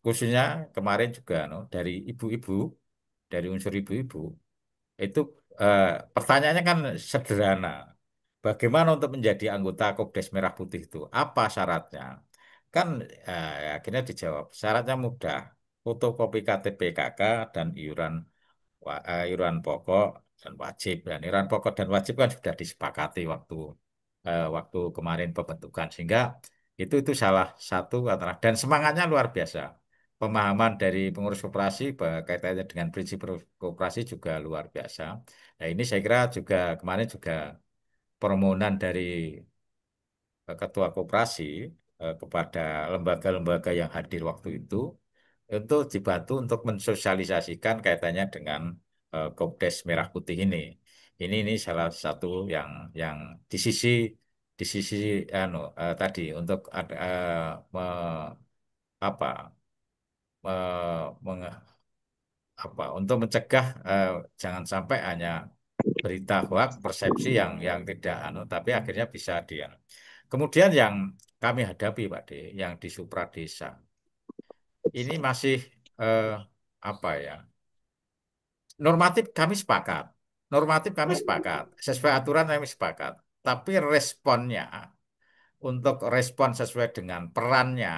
khususnya kemarin juga no, dari ibu-ibu, dari unsur ibu-ibu itu eh, pertanyaannya kan sederhana. Bagaimana untuk menjadi anggota Kopdes Merah Putih itu? Apa syaratnya? Kan akhirnya dijawab, syaratnya mudah. Fotokopi KTP KK dan iuran pokok dan wajib. Dan iuran pokok dan wajib kan sudah disepakati waktu kemarin pembentukan. Sehingga itu salah satu antara dan semangatnya luar biasa. Pemahaman dari pengurus koperasi kaitannya dengan prinsip koperasi juga luar biasa. Nah, ini saya kira juga kemarin juga permohonan dari ketua koperasi kepada lembaga-lembaga yang hadir waktu itu untuk dibantu untuk mensosialisasikan kaitannya dengan Kopdes Merah Putih ini. Ini salah satu yang di sisi tadi untuk ada apa untuk mencegah jangan sampai hanya berita hoak persepsi yang tidak tapi akhirnya bisa dia. Kemudian yang kami hadapi Pak D, yang di Supradesa ini masih eh, apa ya? Normatif kami sepakat, sesuai aturan kami sepakat. Tapi responnya untuk respon sesuai dengan perannya,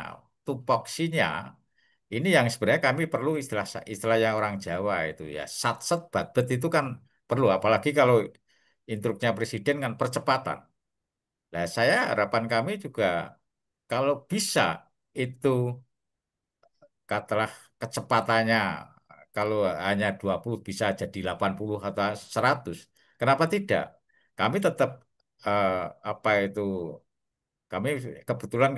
tupoksinya, ini yang sebenarnya kami perlu istilahnya orang Jawa itu ya, satset batbet itu kan perlu, apalagi kalau instruknya presiden kan percepatan. Nah, harapan kami juga kalau bisa itu katakanlah kecepatannya kalau hanya 20 bisa jadi 80 atau 100. Kenapa tidak? Kami tetap eh, apa itu kami kebetulan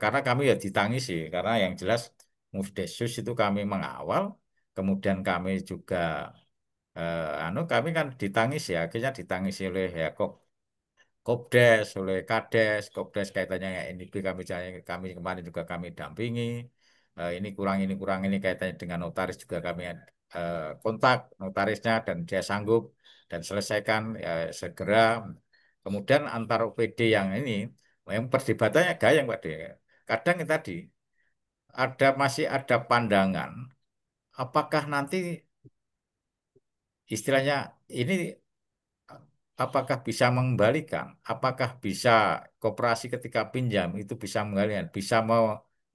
karena kami ya ditangisi karena yang jelas Musdesus itu kami mengawal, kemudian kami juga kami kan ditangisi ya, akhirnya ditangisi oleh ya Kopdes, oleh Kades, Kopdes kaitannya ya NIB kami kemarin juga kami dampingi. Ini kurang ini kaitannya dengan notaris juga kami kontak notarisnya dan dia sanggup dan selesaikan segera. Kemudian antar OPD yang ini, yang perdebatannya gayang Pak De. Kadang tadi masih ada pandangan, apakah nanti istilahnya ini apakah bisa mengembalikan? Apakah bisa koperasi ketika pinjam itu bisa mengembalikan, bisa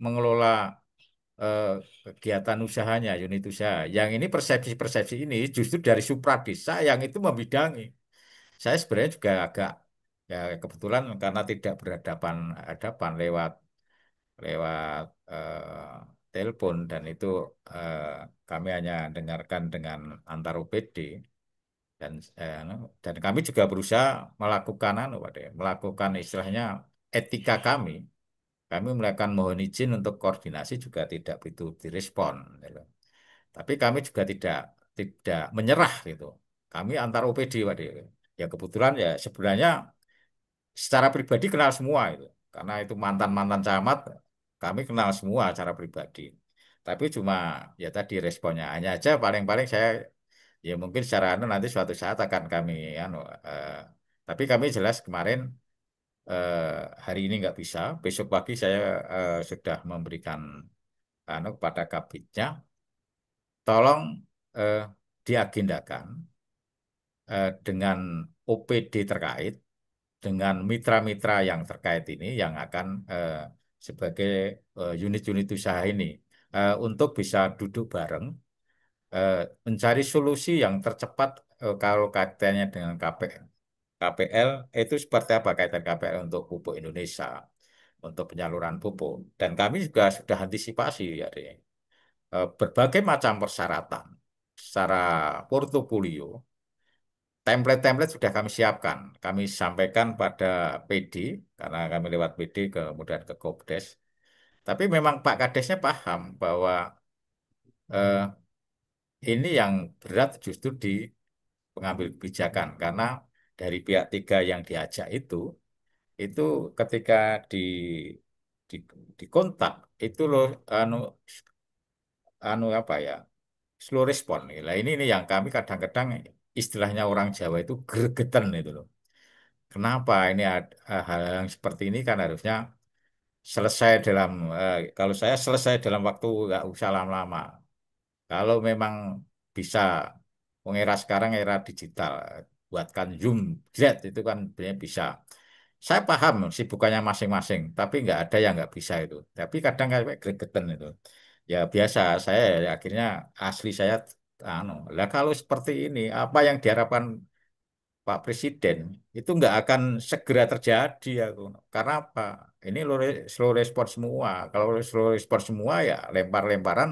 mengelola eh, kegiatan usahanya, unit usaha. Yang ini persepsi-persepsi ini justru dari Supradesa yang itu membidangi. Saya sebenarnya juga agak ya kebetulan karena tidak berhadapan hadapan lewat lewat telepon dan itu eh, kami hanya dengarkan dengan antar OPD dan dan kami juga berusaha melakukan Pak De, melakukan istilahnya etika kami melakukan mohon izin untuk koordinasi juga tidak begitu direspon gitu. Tapi kami juga tidak menyerah gitu. Kami antar OPD Pak De. Ya kebetulan ya sebenarnya secara pribadi kenal semua itu. Karena itu mantan-mantan camat kami kenal semua secara pribadi. Tapi cuma ya tadi responnya hanya aja paling-paling saya ya mungkin secara nanti suatu saat akan kami eh, tapi kami jelas kemarin eh, hari ini nggak bisa besok pagi saya sudah memberikan kepada kabitnya tolong eh, diagendakan dengan OPD terkait dengan mitra-mitra yang terkait ini yang akan sebagai unit-unit usaha ini untuk bisa duduk bareng eh, mencari solusi yang tercepat kalau kaitannya dengan KPL itu seperti apa kaitan KPL untuk pupuk Indonesia untuk penyaluran pupuk dan kami juga sudah antisipasi ya berbagai macam persyaratan secara portofolio template-template sudah kami siapkan kami sampaikan pada PD karena kami lewat PD kemudian ke Kopdes tapi memang Pak Kadesnya paham bahwa eh, ini yang berat justru di pengambil kebijakan karena dari pihak tiga yang diajak itu ketika di dikontak itu loh anu apa ya slow respon. Nah, ini yang kami kadang-kadang istilahnya orang Jawa itu gregetan itu loh. Kenapa ini hal yang seperti ini kan harusnya selesai dalam kalau saya selesai dalam waktu nggak usah lama-lama. Kalau memang bisa, era sekarang era digital, buatkan Zoom, Jet itu kan sebenarnya bisa. Saya paham sibukannya masing-masing, tapi nggak ada yang nggak bisa itu. Tapi kadang kayak gregetan itu. Ya biasa, saya ya akhirnya asli saya, anu, lah kalau seperti ini, apa yang diharapkan Pak Presiden itu nggak akan segera terjadi aku. Karena apa? Ini slow respon semua. Kalau slow respon semua ya lempar-lemparan,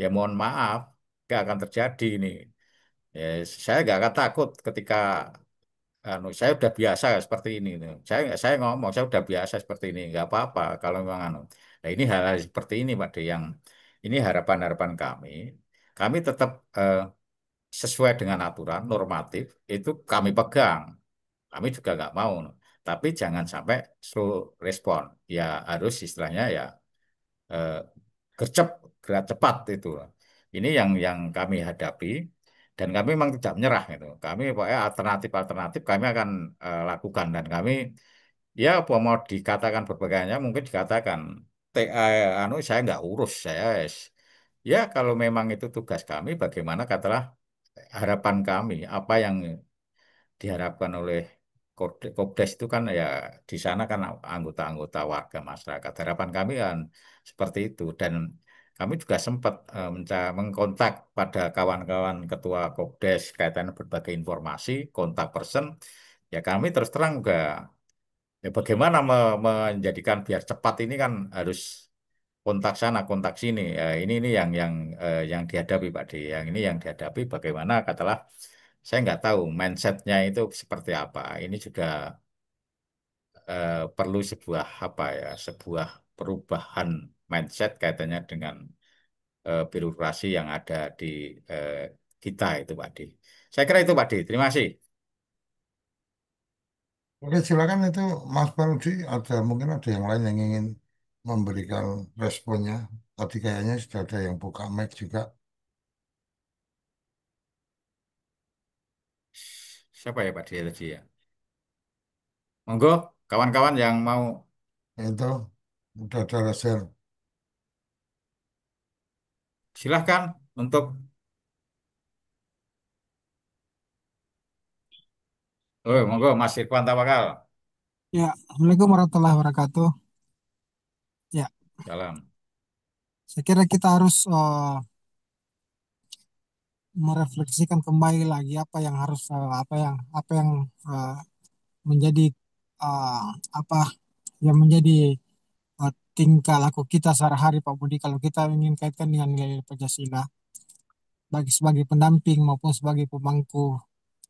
ya mohon maaf, nggak akan terjadi ini. Ya, saya nggak akan takut ketika saya udah biasa seperti ini. Saya ngomong saya udah biasa seperti ini, nggak apa-apa kalau memang Nah ini hal-hal seperti ini Pak De, yang ini harapan-harapan kami. Kami tetap sesuai dengan aturan normatif itu kami pegang. Kami juga nggak mau. Tapi jangan sampai slow respon. Ya harus istilahnya ya eh, gercep, gerak cepat itu. Ini yang kami hadapi dan kami memang tidak menyerah gitu. Kami pokoknya alternatif-alternatif kami akan lakukan dan kami ya apa mau dikatakan berbagainya mungkin dikatakan saya nggak urus saya ya kalau memang itu tugas kami bagaimana katalah harapan kami apa yang diharapkan oleh Kopdes itu kan ya di sana kan anggota-anggota warga masyarakat. Harapan kami kan seperti itu dan kami juga sempat mengkontak pada kawan-kawan ketua Kopdes kaitan berbagai informasi, kontak person. Ya kami terus terang juga ya bagaimana menjadikan biar cepat ini kan harus kontak sana, kontak sini. Ya, ini yang dihadapi Pak D. Yang ini yang dihadapi bagaimana katalah saya nggak tahu mindsetnya itu seperti apa. Ini juga perlu sebuah apa ya, sebuah perubahan mindset kaitannya dengan birokrasi yang ada di eh, kita itu Pak D. Saya kira itu Pak D. Terima kasih. Oke, silakan itu Mas Parudi, mungkin ada yang lain yang ingin memberikan responnya. Tadi kayaknya sudah ada yang buka mic juga. Siapa ya Pak D tadi ya? Monggo, kawan-kawan yang mau Itu udah ada raser. silahkan untuk, oh monggo Mas Irfan Tawakal. Ya, Assalamualaikum warahmatullahi wabarakatuh. Ya, Salam. saya kira kita harus merefleksikan kembali lagi apa yang eh, menjadi eh, apa yang menjadi tingkah laku kita sehari-hari Pak Budi kalau kita ingin kaitkan dengan nilai Pancasila bagi sebagai pendamping maupun sebagai pemangku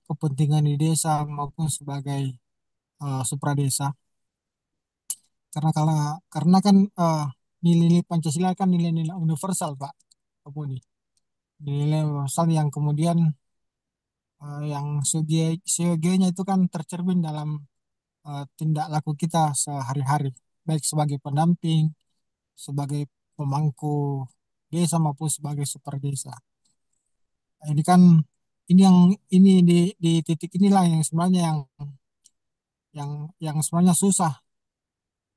kepentingan di desa maupun sebagai supradesa. Karena kan nilai-nilai Pancasila kan nilai-nilai universal Pak Budi. Nilai universal yang kemudian yang seyogianya itu kan tercermin dalam tindak laku kita sehari-hari, baik sebagai pendamping, sebagai pemangku desa maupun sebagai super desa. Nah, ini di titik inilah yang sebenarnya yang yang sebenarnya susah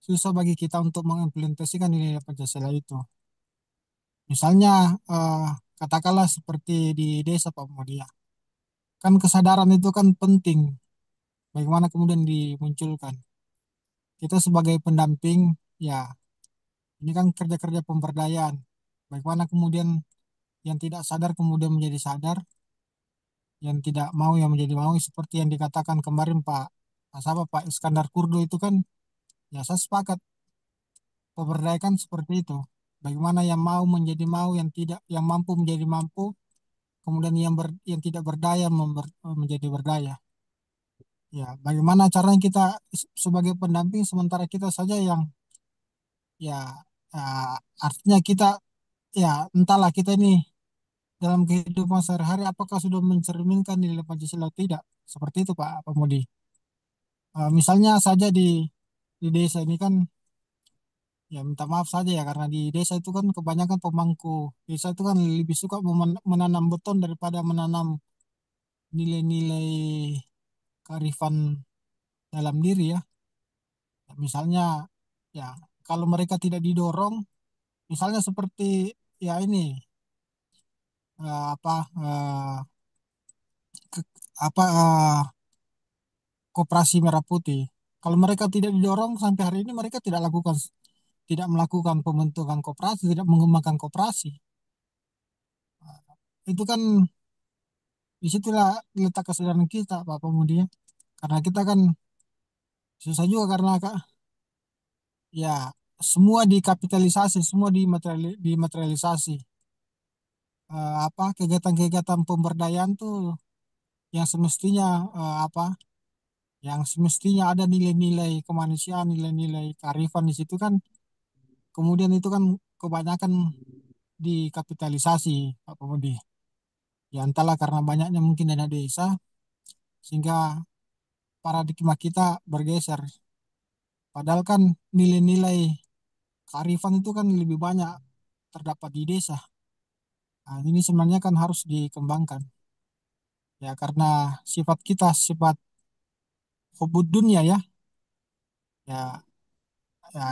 susah bagi kita untuk mengimplementasikan nilai Pancasila itu. Misalnya katakanlah seperti di desa Pak Mudia, kan kesadaran itu kan penting. Bagaimana kemudian dimunculkan? Kita sebagai pendamping, ya ini kan kerja-kerja pemberdayaan. Bagaimana kemudian yang tidak sadar kemudian menjadi sadar, yang tidak mau yang menjadi mau, seperti yang dikatakan kemarin Pak Iskandar Kurdo itu kan, ya saya sepakat pemberdayaan seperti itu. Bagaimana yang mau menjadi mau, yang mampu menjadi mampu, kemudian yang tidak berdaya menjadi berdaya. Ya, bagaimana caranya kita sebagai pendamping sementara kita saja yang ya, ya artinya kita ya entahlah kita ini dalam kehidupan sehari-hari apakah sudah mencerminkan nilai Pancasila atau tidak. Seperti itu Pak Mudi. Misalnya saja di desa ini kan ya minta maaf saja ya karena di desa itu kan kebanyakan pemangku desa itu kan lebih suka menanam beton daripada menanam nilai-nilai kearifan dalam diri ya. Misalnya ya kalau mereka tidak didorong, misalnya seperti ya ini apa ke- apa Koperasi Merah Putih. Kalau mereka tidak didorong sampai hari ini mereka tidak melakukan pembentukan koperasi, tidak mengembangkan koperasi. Itu kan disitulah letak kesadaran kita Pak Pemudi ya. Karena kita kan susah juga karena Kak, ya semua dikapitalisasi, semua dimaterialisasi. Apa kegiatan-kegiatan pemberdayaan tuh yang semestinya yang semestinya ada nilai-nilai kemanusiaan, nilai-nilai kearifan di situ kan, kemudian itu kan kebanyakan dikapitalisasi Pak Pemudi. Ya entahlah karena banyaknya mungkin dana desa sehingga paradigma kita bergeser. Padahal kan nilai-nilai kearifan itu kan lebih banyak terdapat di desa. Nah, ini sebenarnya kan harus dikembangkan. Ya karena sifat kita sifat hubud dunia ya, ya ya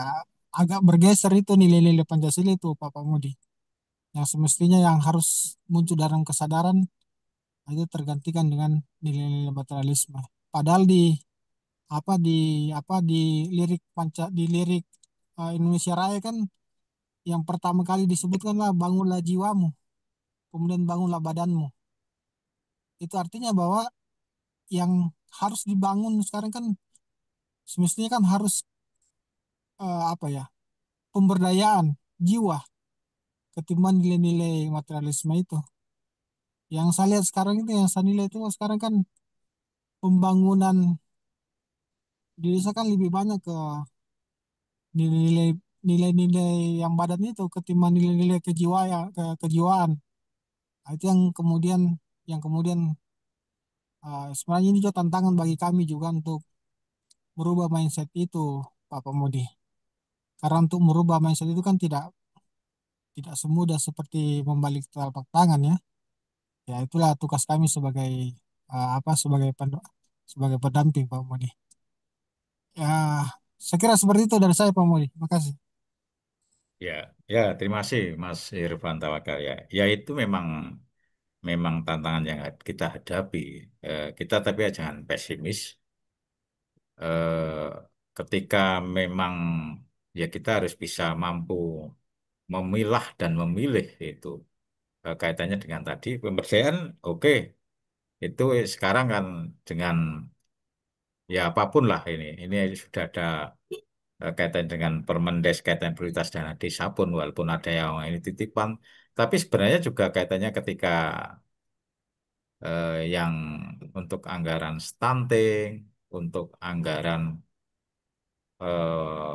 agak bergeser itu nilai-nilai Pancasila itu Pak Pamudi. Yang semestinya yang harus muncul dalam kesadaran itu tergantikan dengan nilai-nilai materialisme. Padahal di di lirik Indonesia Raya kan yang pertama kali disebutkanlah bangunlah jiwamu, kemudian bangunlah badanmu. Itu artinya bahwa yang harus dibangun sekarang kan semestinya kan harus apa ya, pemberdayaan jiwa ketimbang nilai-nilai materialisme itu. Yang saya lihat sekarang itu, yang saya nilai itu sekarang kan pembangunan di desa kan lebih banyak ke nilai-nilai nilai-nilai yang badan itu ketimbang nilai-nilai kejiwaan. Nah, itu yang kemudian sebenarnya ini juga tantangan bagi kami juga untuk merubah mindset itu Pak Pemudi. Karena untuk merubah mindset itu kan tidak tidak semudah seperti membalik telapak tangan ya. Ya itulah tugas kami sebagai sebagai pendamping Pak Mudi. Ya saya kira seperti itu dari saya Pak Mudi. Makasih. Ya, ya, terima kasih Mas Irfan Tawakal ya. Ya itu memang memang tantangan yang kita hadapi. Kita tapi ya jangan pesimis. Eh, Ketika memang ya kita harus bisa mampu memilah dan memilih itu. Kaitannya dengan tadi pemberdayaan, oke. Itu sekarang kan dengan ya apapun lah ini sudah ada kaitan dengan Permendes, kaitan prioritas dana desa pun walaupun ada yang ini titipan, tapi sebenarnya juga kaitannya ketika yang untuk anggaran stunting, untuk anggaran eh,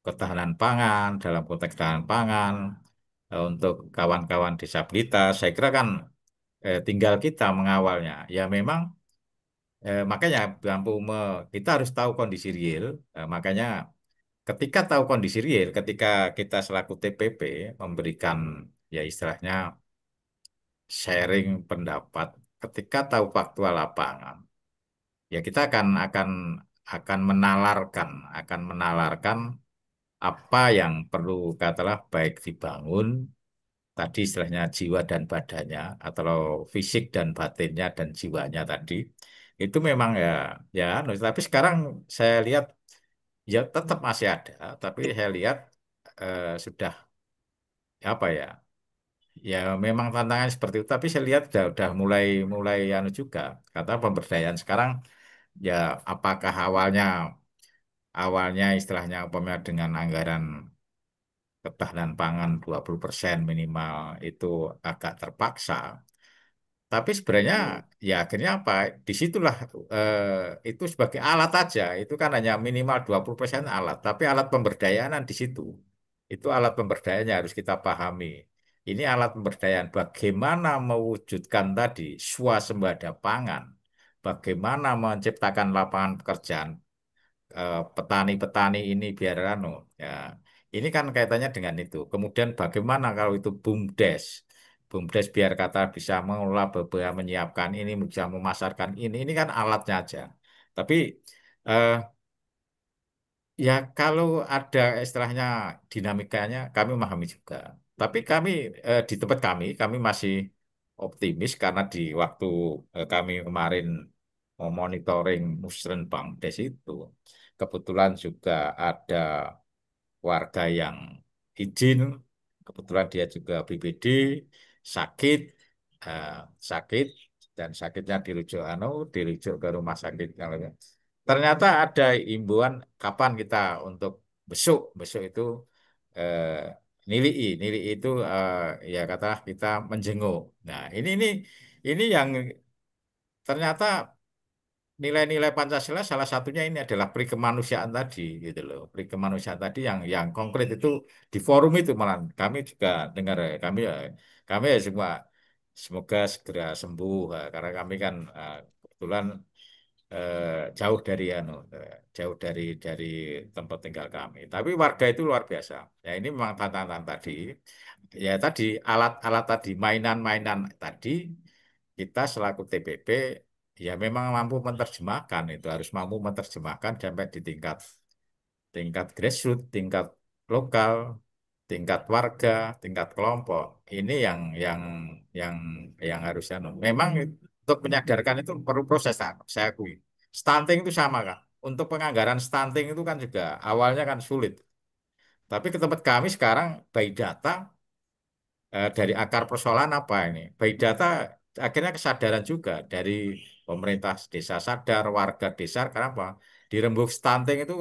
ketahanan pangan, dalam konteks ketahanan pangan, untuk kawan-kawan disabilitas, saya kira kan tinggal kita mengawalnya. Ya memang makanya kita harus tahu kondisi real, makanya ketika tahu kondisi real, ketika kita selaku TPP memberikan ya istilahnya sharing pendapat, ketika tahu faktual lapangan, ya kita akan menalarkan apa yang perlu katalah baik dibangun tadi istilahnya jiwa dan badannya atau fisik dan batinnya dan jiwanya tadi itu memang anu. Tapi sekarang saya lihat ya tetap masih ada, tapi saya lihat sudah apa ya memang tantangan seperti itu. Tapi saya lihat udah mulai mulai anu juga kata pemberdayaan sekarang ya apakah awalnya awalnya istilahnya umpamanya dengan anggaran ketahanan pangan 20% minimal itu agak terpaksa. Tapi sebenarnya ya akhirnya apa? Disitulah itu sebagai alat aja. Itu kan hanya minimal 20% alat. Tapi alat pemberdayaan di situ. Itu alat pemberdayaan yang harus kita pahami. Ini alat pemberdayaan bagaimana mewujudkan tadi swasembada pangan. Bagaimana menciptakan lapangan pekerjaan petani-petani ini biar anu ya ini kan kaitannya dengan itu. Kemudian bagaimana kalau itu BUMDes, BUMDes biar kata bisa mengelola BBA, menyiapkan ini, bisa memasarkan ini kan alatnya aja. Tapi eh, ya kalau ada istilahnya dinamikanya kami memahami juga. Tapi kami di tempat kami masih optimis karena di waktu kami kemarin monitoring Musrenbang Des itu kebetulan juga ada warga yang izin, kebetulan dia juga BPD, sakit, eh, sakit dan sakitnya dirujuk ke rumah sakit. Ternyata ada imbauan kapan kita untuk besok, besok itu eh, nilai itu ya katalah kita menjenguk. Nah ini yang ternyata nilai-nilai Pancasila salah satunya ini adalah perikemanusiaan tadi gitu loh. Perikemanusiaan tadi yang konkret itu di forum itu malah kami juga dengar kami ya semua semoga segera sembuh karena kami kan kebetulan jauh dari jauh dari tempat tinggal kami. Tapi warga itu luar biasa. Ya ini memang tantangan tadi. Ya tadi alat-alat tadi mainan-mainan tadi kita selaku TPP ya memang mampu menerjemahkan itu harus mampu menerjemahkan sampai di tingkat tingkat grassroots, tingkat lokal, tingkat warga, tingkat kelompok. Ini yang yang harusnya. Memang untuk menyadarkan itu perlu proses, saya akui. Stunting itu sama kan. Untuk penganggaran stunting itu kan juga awalnya kan sulit. Tapi ke tempat kami sekarang by data dari akar persoalan apa ini? By data akhirnya kesadaran juga dari pemerintah desa sadar, warga desa, karena apa? Di rembuk stunting itu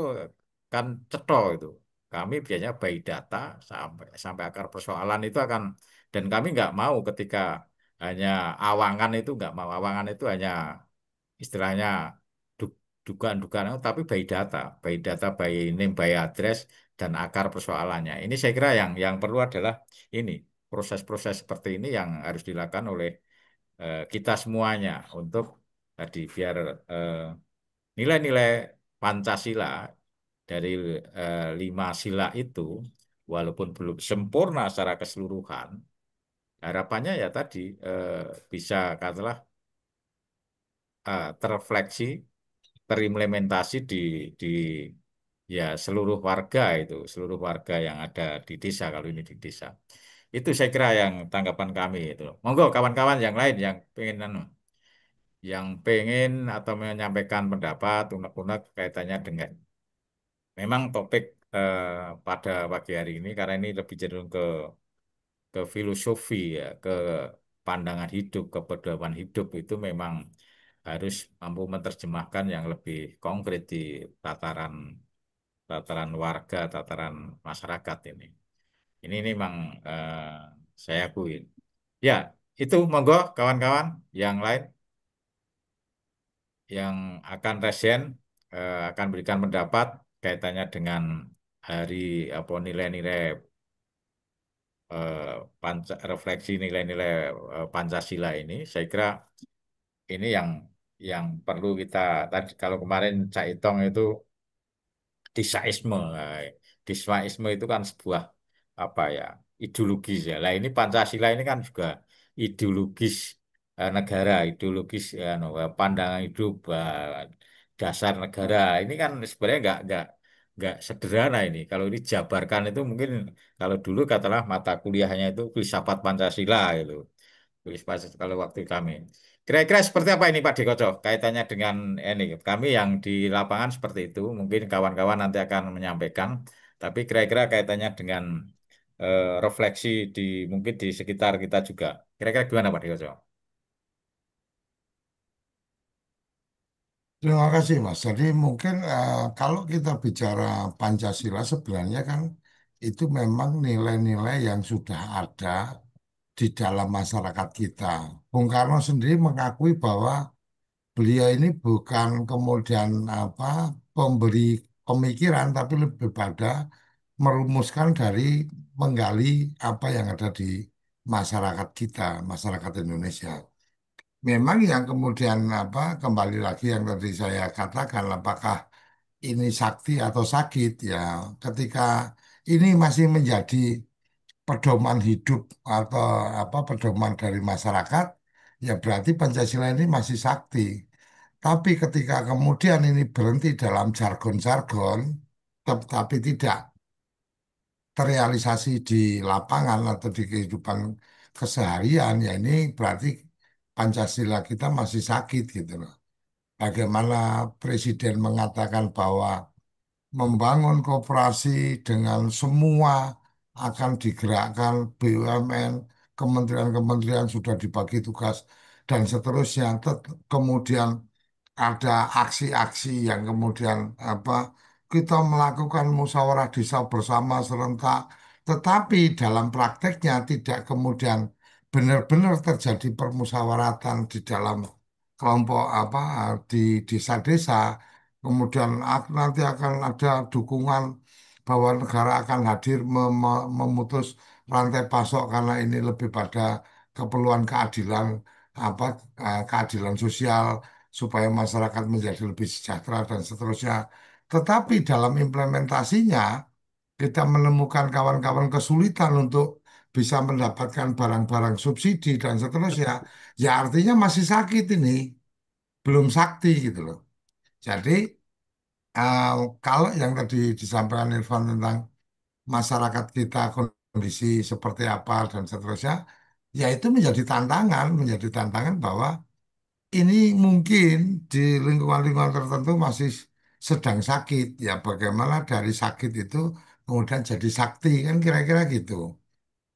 kan cetol itu. Kami biasanya by data sampai sampai akar persoalan itu akan dan kami nggak mau ketika hanya awangan itu nggak mau awangan itu hanya istilahnya du- dugaan-dugaan tapi by data, by name, by address dan akar persoalannya. Ini saya kira yang perlu adalah ini proses-proses seperti ini yang harus dilakukan oleh kita semuanya untuk tadi biar eh, nilai-nilai Pancasila dari lima sila itu walaupun belum sempurna secara keseluruhan, harapannya ya tadi bisa katakanlah terrefleksi, terimplementasi di ya seluruh warga yang ada di desa kalau ini di desa. Itu saya kira yang tanggapan kami itu. Monggo kawan-kawan yang lain yang pengen yang pengen atau menyampaikan pendapat unek-unek kaitannya dengan memang topik pada pagi hari ini karena ini lebih cenderung ke filosofi ya, ke pandangan hidup, ke pedoman hidup itu memang harus mampu menerjemahkan yang lebih konkret di tataran tataran warga, tataran masyarakat ini. Ini memang saya akuin. Ya, itu monggo kawan-kawan yang lain yang akan resen akan berikan pendapat kaitannya dengan hari apa nilai-nilai eh, refleksi nilai-nilai Pancasila ini. Saya kira ini yang perlu kita tadi kalau kemarin Cak Itong itu Disaisme. Nah, Disaisme itu kan sebuah apa ya ideologis ya. Lah ini Pancasila ini kan juga ideologis negara, ideologis pandangan hidup dasar negara. Ini kan sebenarnya nggak sederhana ini. Kalau dijabarkan itu mungkin kalau dulu katalah mata kuliahnya itu filsafat Pancasila itu. Kalau waktu kami. Kira-kira seperti apa ini Pak Dekoco kaitannya dengan ini? Kami yang di lapangan seperti itu, mungkin kawan-kawan nanti akan menyampaikan. Tapi kira-kira kaitannya dengan refleksi di mungkin di sekitar kita juga. Kira-kira gimana Pak Dekoco? Terima kasih Mas. Jadi mungkin kalau kita bicara Pancasila sebenarnya kan itu memang nilai-nilai yang sudah ada di dalam masyarakat kita. Bung Karno sendiri mengakui bahwa beliau ini bukan kemudian apa pemberi pemikiran, tapi lebih pada merumuskan dari menggali apa yang ada di masyarakat kita, masyarakat Indonesia. Memang yang kemudian apa kembali lagi yang tadi saya katakan, apakah ini sakti atau sakit ya, ketika ini masih menjadi pedoman hidup atau apa pedoman dari masyarakat, ya berarti Pancasila ini masih sakti. Tapi ketika kemudian ini berhenti dalam jargon-jargon, tetapi tidak terrealisasi di lapangan atau di kehidupan keseharian, ya ini berarti Pancasila kita masih sakit gitu loh. Bagaimana Presiden mengatakan bahwa membangun koperasi dengan semua akan digerakkan BUMN, kementerian-kementerian sudah dibagi tugas dan seterusnya. Kemudian ada aksi-aksi yang kemudian apa kita melakukan musyawarah desa bersama serentak, tetapi dalam prakteknya tidak kemudian benar-benar terjadi permusyawaratan di dalam kelompok apa di desa-desa. Kemudian nanti akan ada dukungan bahwa negara akan hadir memutus rantai pasok karena ini lebih pada keperluan keadilan apa keadilan sosial supaya masyarakat menjadi lebih sejahtera dan seterusnya. Tetapi dalam implementasinya kita menemukan kawan-kawan kesulitan untuk bisa mendapatkan barang-barang subsidi dan seterusnya. Ya artinya masih sakit ini, belum sakti gitu loh. Jadi eh, kalau yang tadi disampaikan Irfan tentang masyarakat kita kondisi seperti apa dan seterusnya, ya itu menjadi tantangan bahwa ini mungkin di lingkungan-lingkungan tertentu masih sedang sakit. Ya bagaimana dari sakit itu kemudian jadi sakti kan kira-kira gitu.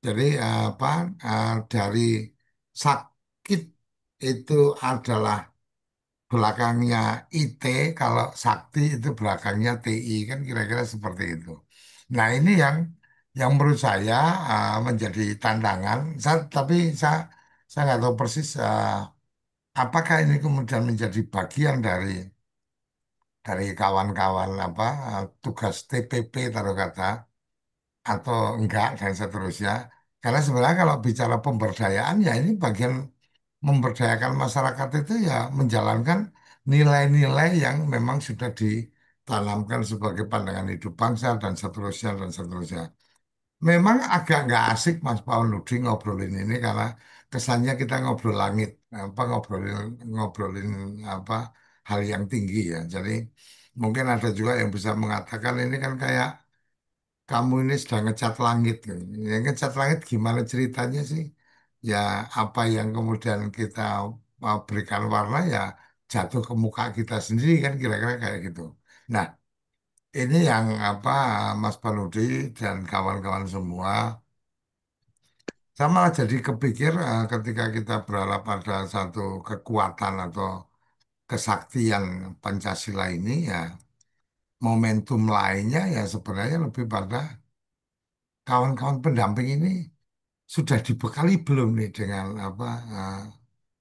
Jadi apa dari sakit itu adalah belakangnya IT, kalau sakti itu belakangnya TI kan kira-kira seperti itu. Nah ini yang menurut saya menjadi tantangan. Tapi saya nggak tahu persis apakah ini kemudian menjadi bagian dari kawan-kawan apa tugas TPP taruh kata atau enggak dan seterusnya. Karena sebenarnya kalau bicara pemberdayaan ya ini bagian memberdayakan masyarakat itu ya menjalankan nilai-nilai yang memang sudah ditanamkan sebagai pandangan hidup bangsa dan seterusnya dan seterusnya. Memang agak nggak asik Mas Paul Nudi ngobrolin ini karena kesannya kita ngobrol langit, apa ngobrolin ngobrolin apa hal yang tinggi ya. Jadi mungkin ada juga yang bisa mengatakan ini kan kayak kamu ini sedang ngecat langit. Gitu. Yang ngecat langit gimana ceritanya sih? Ya apa yang kemudian kita berikan warna ya jatuh ke muka kita sendiri kan kira-kira kayak gitu. Nah, ini yang apa Mas Panudi dan kawan-kawan semua sama jadi kepikir ketika kita berharap pada satu kekuatan atau kesaktian Pancasila ini ya momentum lainnya ya sebenarnya lebih pada kawan-kawan pendamping ini sudah dibekali belum nih dengan apa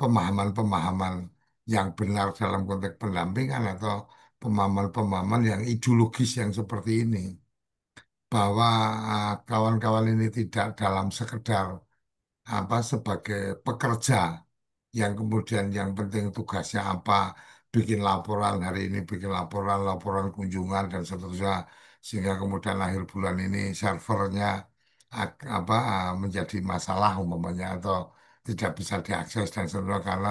pemahaman-pemahaman yang benar dalam konteks pendampingan atau pemahaman-pemahaman yang ideologis yang seperti ini bahwa kawan-kawan ini tidak dalam sekedar apa sebagai pekerja yang kemudian yang penting tugasnya apa bikin laporan hari ini bikin laporan laporan kunjungan dan seterusnya sehingga kemudian akhir bulan ini servernya apa menjadi masalah umpamanya atau tidak bisa diakses dan seterusnya karena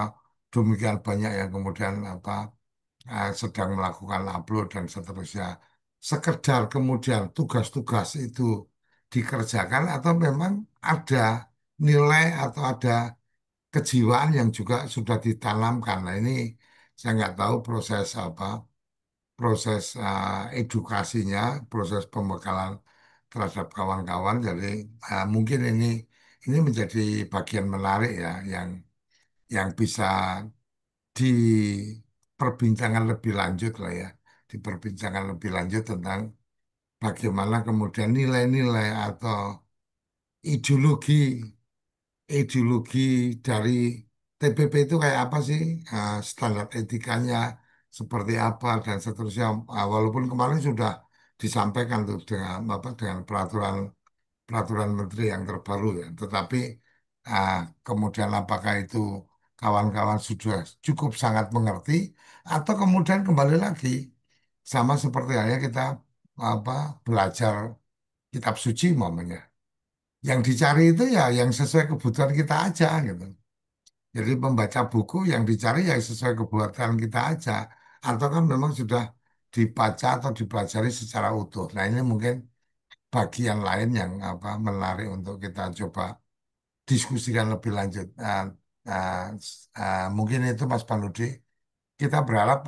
demikian banyak yang kemudian apa sedang melakukan upload dan seterusnya sekedar kemudian tugas-tugas itu dikerjakan atau memang ada nilai atau ada kejiwaan yang juga sudah ditanamkan. Nah ini saya nggak tahu proses apa, proses edukasinya, proses pembekalan terhadap kawan-kawan. Jadi mungkin ini menjadi bagian menarik ya, yang bisa diperbincangan lebih lanjut lah ya, diperbincangkan lebih lanjut tentang bagaimana kemudian nilai-nilai atau ideologi ideologi dari TPP itu kayak apa sih? Standar etikanya seperti apa dan seterusnya. Walaupun kemarin sudah disampaikan tuh dengan apa dengan peraturan peraturan menteri yang terbaru ya. Tetapi ah, kemudian apakah itu kawan-kawan sudah cukup sangat mengerti atau kemudian kembali lagi sama seperti halnya kita apa belajar kitab suci momennya. Yang dicari itu ya yang sesuai kebutuhan kita aja gitu. Jadi membaca buku yang dicari yang sesuai kebutuhan kita aja. Atau kan memang sudah dibaca atau dipelajari secara utuh. Nah ini mungkin bagian lain yang apa menarik untuk kita coba diskusikan lebih lanjut. Nah, mungkin itu Mas Panudi. Kita berharap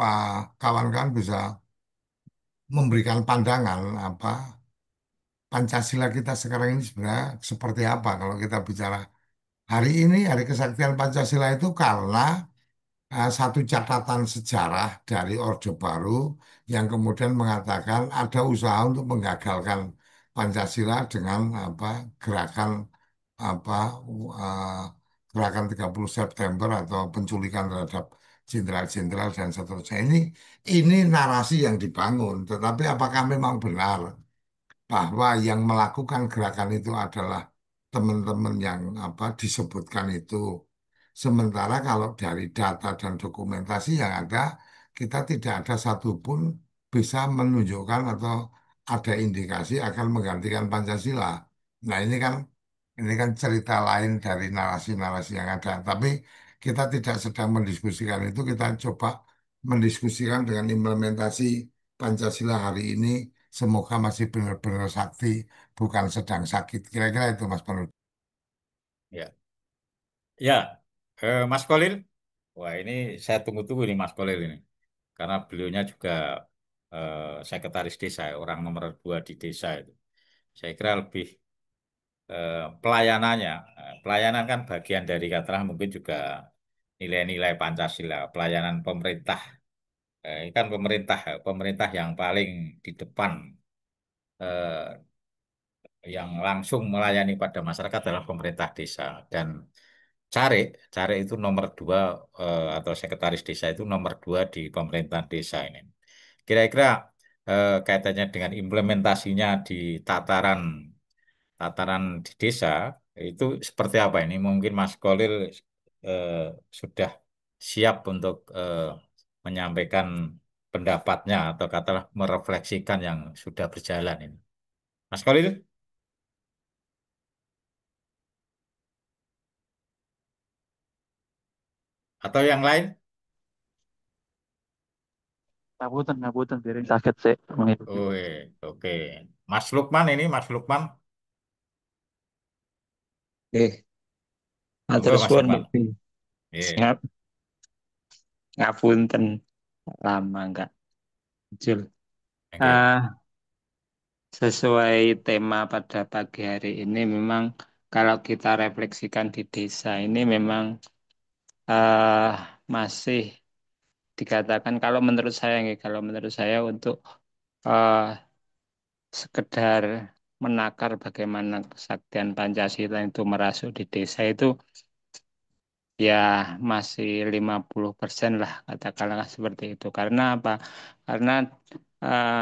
kawan-kawan bisa memberikan pandangan apa Pancasila kita sekarang ini sebenarnya seperti apa kalau kita bicara hari ini Hari Kesaktian Pancasila itu karena satu catatan sejarah dari Orde Baru yang kemudian mengatakan ada usaha untuk menggagalkan Pancasila dengan apa gerakan apa uh, gerakan 30 September atau penculikan terhadap jenderal-jenderal dan seterusnya. Ini narasi yang dibangun, tetapi apakah memang benar bahwa yang melakukan gerakan itu adalah teman-teman yang apa disebutkan itu. Sementara kalau dari data dan dokumentasi yang ada, kita tidak ada satupun bisa menunjukkan atau ada indikasi akan menggantikan Pancasila. Nah ini kan cerita lain dari narasi-narasi yang ada. Tapi kita tidak sedang mendiskusikan itu, kita coba mendiskusikan dengan implementasi Pancasila hari ini. Semoga masih benar-benar sakti, bukan sedang sakit. Kira-kira itu Mas Panut. Ya, ya, Mas Kolil. Wah, ini saya tunggu-tunggu nih Mas Kolil ini. Karena beliaunya juga eh, sekretaris desa, orang nomor 2 di desa itu. Saya kira lebih pelayanannya. Pelayanan kan bagian dari katakanlah mungkin juga nilai-nilai Pancasila, pelayanan pemerintah. Ini kan pemerintah yang paling di depan eh, yang langsung melayani pada masyarakat adalah pemerintah desa dan Carik, Carik itu nomor 2 atau sekretaris desa itu nomor 2 di pemerintahan desa ini. Kira-kira kaitannya dengan implementasinya di tataran tataran di desa itu seperti apa ini? Mungkin Mas Kolil eh, sudah siap untuk menyampaikan pendapatnya atau katakanlah merefleksikan yang sudah berjalan ini. Mas Kolil atau yang lain? Ngapunten, ngapunten, piring sakit sih mengikuti. Oh, oke. Mas Lukman ini, Mas Lukman. Oke, Monggo matur Mas suwun Lukman. Bobby. Iya, Siap, ngapunten lama enggak muncul. oke. Ah, sesuai tema pada pagi hari ini memang kalau kita refleksikan di desa ini memang ah, masih dikatakan kalau menurut saya nggih, kalau menurut saya untuk ah, sekedar menakar bagaimana kesaktian Pancasila itu merasuk di desa itu ya masih 50% lah katakanlah seperti itu. Karena apa? Karena eh,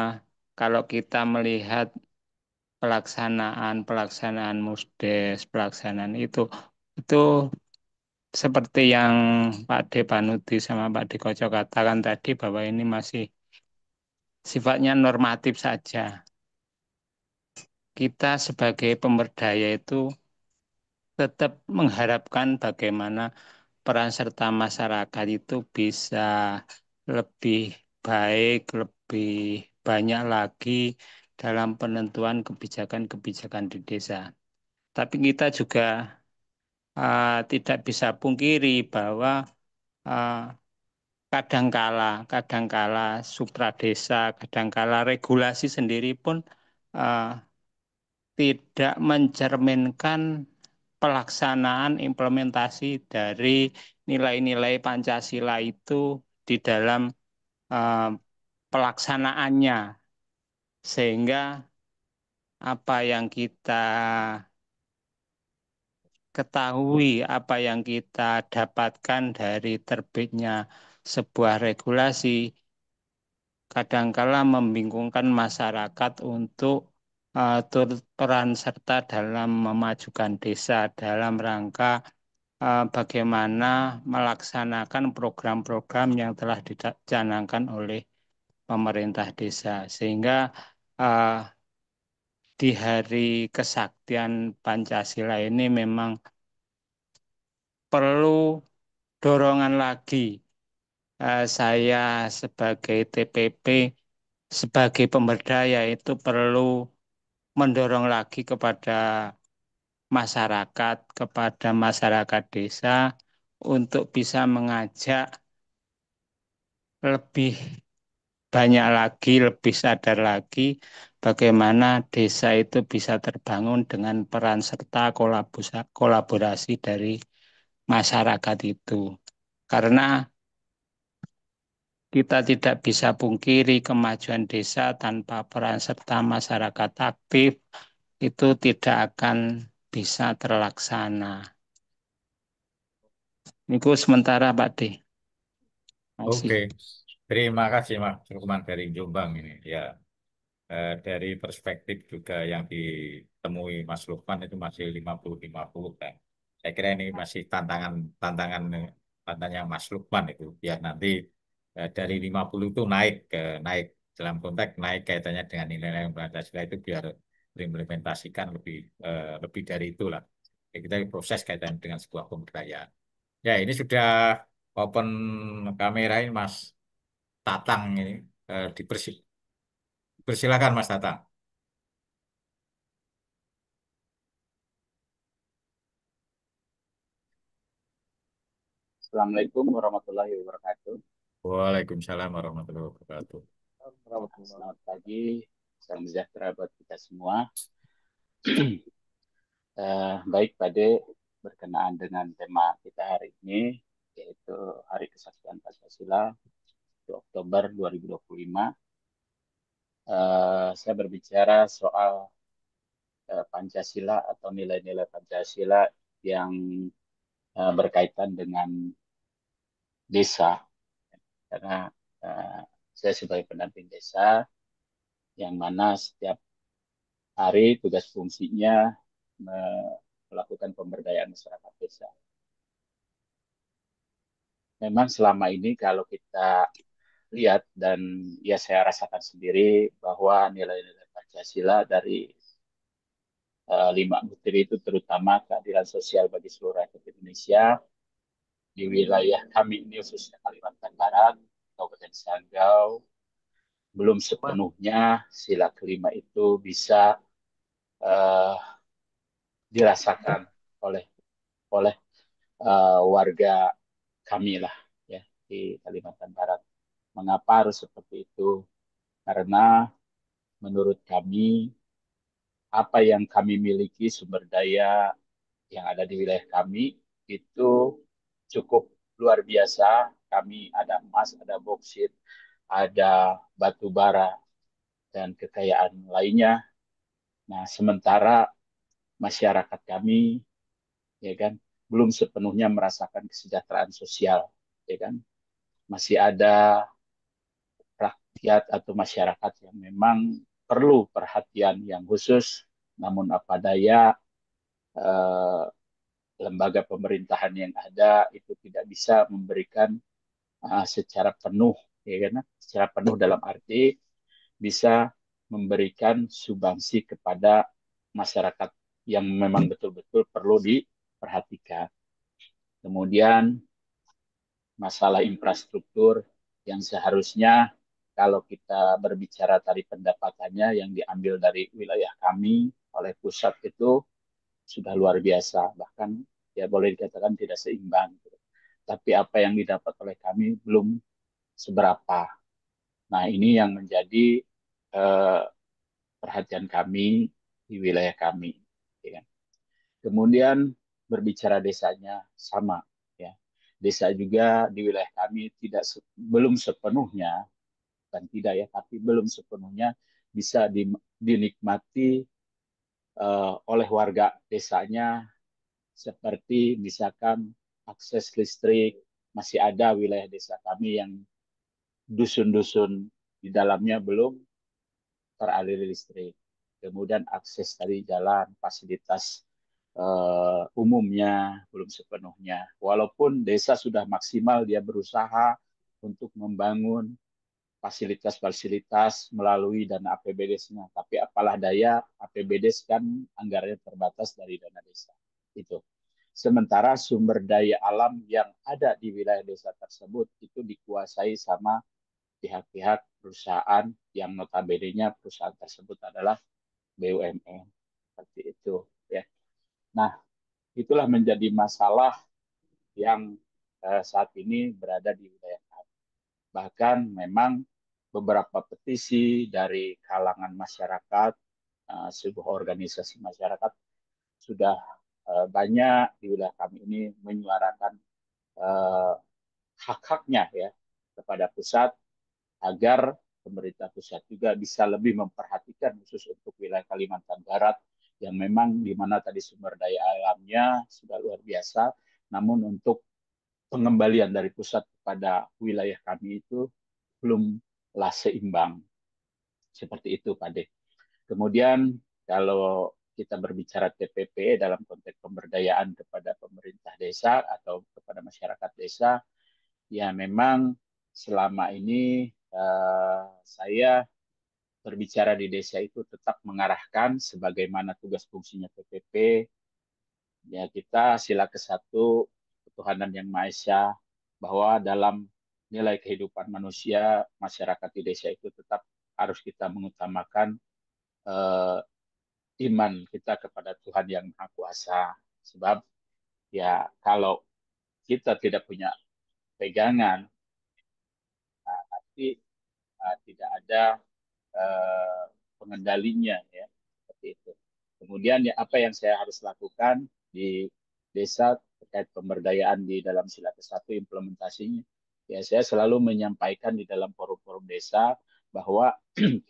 kalau kita melihat pelaksanaan Musdes, pelaksanaan itu seperti yang Pak Depanuti sama Pak Dikoco katakan tadi bahwa ini masih sifatnya normatif saja. Kita sebagai pemberdaya itu tetap mengharapkan bagaimana peran serta masyarakat itu bisa lebih baik, lebih banyak lagi dalam penentuan kebijakan-kebijakan di desa. Tapi kita juga tidak bisa pungkiri bahwa uh, kadangkala supradesa, kadangkala regulasi sendiri pun uh, tidak mencerminkan pelaksanaan implementasi dari nilai-nilai Pancasila itu di dalam eh, pelaksanaannya, sehingga apa yang kita ketahui, apa yang kita dapatkan dari terbitnya sebuah regulasi, kadangkala membingungkan masyarakat untuk turut peran serta dalam memajukan desa dalam rangka bagaimana melaksanakan program-program yang telah dicanangkan oleh pemerintah desa. Sehingga uh, di Hari Kesaktian Pancasila ini memang perlu dorongan lagi. Saya sebagai TPP, sebagai pemberdaya itu perlu mendorong lagi kepada masyarakat desa untuk bisa mengajak lebih banyak lagi, lebih sadar lagi bagaimana desa itu bisa terbangun dengan peran serta kolaborasi dari masyarakat itu. Karena kita tidak bisa pungkiri kemajuan desa tanpa peran serta masyarakat aktif itu tidak akan bisa terlaksana. Niku sementara Pak D. Masih. Oke, terima kasih Mas Lukman dari Jombang ini. Ya, dari perspektif juga yang ditemui Mas Lukman itu masih 50-50 kan. Saya kira ini masih tantangan tantangan Mas Lukman itu. Biar nanti dari 50 itu naik dalam konteks naik kaitannya dengan nilai-nilai Pancasila itu biar diimplementasikan lebih dari itulah. Kita proses kaitan dengan sebuah pemberdayaan. Ya, ini sudah open kamera ini Mas Tatang ini dipersilakan Mas Tatang. Assalamualaikum warahmatullahi wabarakatuh. Waalaikumsalam warahmatullahi wabarakatuh. Selamat pagi, salam sejahtera buat kita semua. Baik, Pak De, berkenaan dengan tema kita hari ini, yaitu Hari Kesaktian Pancasila, 1 Oktober 2025. Saya berbicara soal Pancasila atau nilai-nilai Pancasila yang berkaitan dengan desa. Karena saya sebagai pendamping desa, yang mana setiap hari tugas fungsinya melakukan pemberdayaan masyarakat desa. Memang selama ini kalau kita lihat dan ya saya rasakan sendiri bahwa nilai-nilai Pancasila dari 5 butir itu terutama keadilan sosial bagi seluruh rakyat Indonesia di wilayah kami ini khususnya Kalimantan Barat, Kabupaten Sanggau, belum sepenuhnya sila kelima itu bisa uh, dirasakan oleh oleh warga kami lah ya di Kalimantan Barat. Mengapa harus seperti itu? Karena menurut kami apa yang kami miliki sumber daya yang ada di wilayah kami itu cukup luar biasa. Kami ada emas, ada boksit, ada batu bara dan kekayaan lainnya. Nah, sementara masyarakat kami ya kan belum sepenuhnya merasakan kesejahteraan sosial, ya kan. Masih ada rakyat atau masyarakat yang memang perlu perhatian yang khusus, namun apa daya eh, lembaga pemerintahan yang ada itu tidak bisa memberikan secara penuh, ya kan, secara penuh dalam arti bisa memberikan sumbangsi kepada masyarakat yang memang betul-betul perlu diperhatikan. Kemudian masalah infrastruktur yang seharusnya kalau kita berbicara tadi pendapatannya yang diambil dari wilayah kami oleh pusat itu sudah luar biasa, bahkan ya boleh dikatakan tidak seimbang. Tapi apa yang didapat oleh kami belum seberapa. Nah, ini yang menjadi eh, perhatian kami di wilayah kami. Ya kan? Kemudian berbicara desanya sama, ya. Desa juga di wilayah kami belum sepenuhnya, dan tidak ya, tapi belum sepenuhnya bisa dinikmati oleh warga desanya seperti misalkan akses listrik. Masih ada wilayah desa kami yang dusun-dusun di dalamnya belum teraliri listrik. Kemudian akses tadi jalan, fasilitas umumnya belum sepenuhnya. Walaupun desa sudah maksimal dia berusaha untuk membangun fasilitas-fasilitas melalui dana APBD-nya. Tapi apalah daya, APBD kan anggarannya terbatas dari dana desa. Itu. Sementara sumber daya alam yang ada di wilayah desa tersebut itu dikuasai sama pihak-pihak perusahaan yang notabene-nya perusahaan tersebut adalah BUMN. Seperti itu. Ya. Nah, itulah menjadi masalah yang saat ini berada di wilayah kami. Bahkan memang beberapa petisi dari kalangan masyarakat, sebuah organisasi masyarakat sudah banyak di wilayah kami ini menyuarakan hak-haknya ya kepada pusat agar pemerintah pusat juga bisa lebih memperhatikan khusus untuk wilayah Kalimantan Barat yang memang di mana tadi sumber daya alamnya sudah luar biasa, namun untuk pengembalian dari pusat kepada wilayah kami itu belumlah seimbang. Seperti itu, Pak De. Kemudian kalau kita berbicara TPP dalam konteks pemberdayaan kepada pemerintah desa atau kepada masyarakat desa, ya memang selama ini saya berbicara di desa itu tetap mengarahkan sebagaimana tugas fungsinya TPP. Ya kita sila ke-1 ketuhanan yang Maha Esa, bahwa dalam nilai kehidupan manusia, masyarakat di desa itu tetap harus kita mengutamakan eh, iman kita kepada Tuhan yang Maha Kuasa. Sebab ya kalau kita tidak punya pegangan, pasti tidak ada uh, pengendalinya ya, seperti itu. Kemudian ya apa yang saya harus lakukan di desa terkait pemberdayaan di dalam sila ke-1 implementasinya, ya saya selalu menyampaikan di dalam forum-forum desa bahwa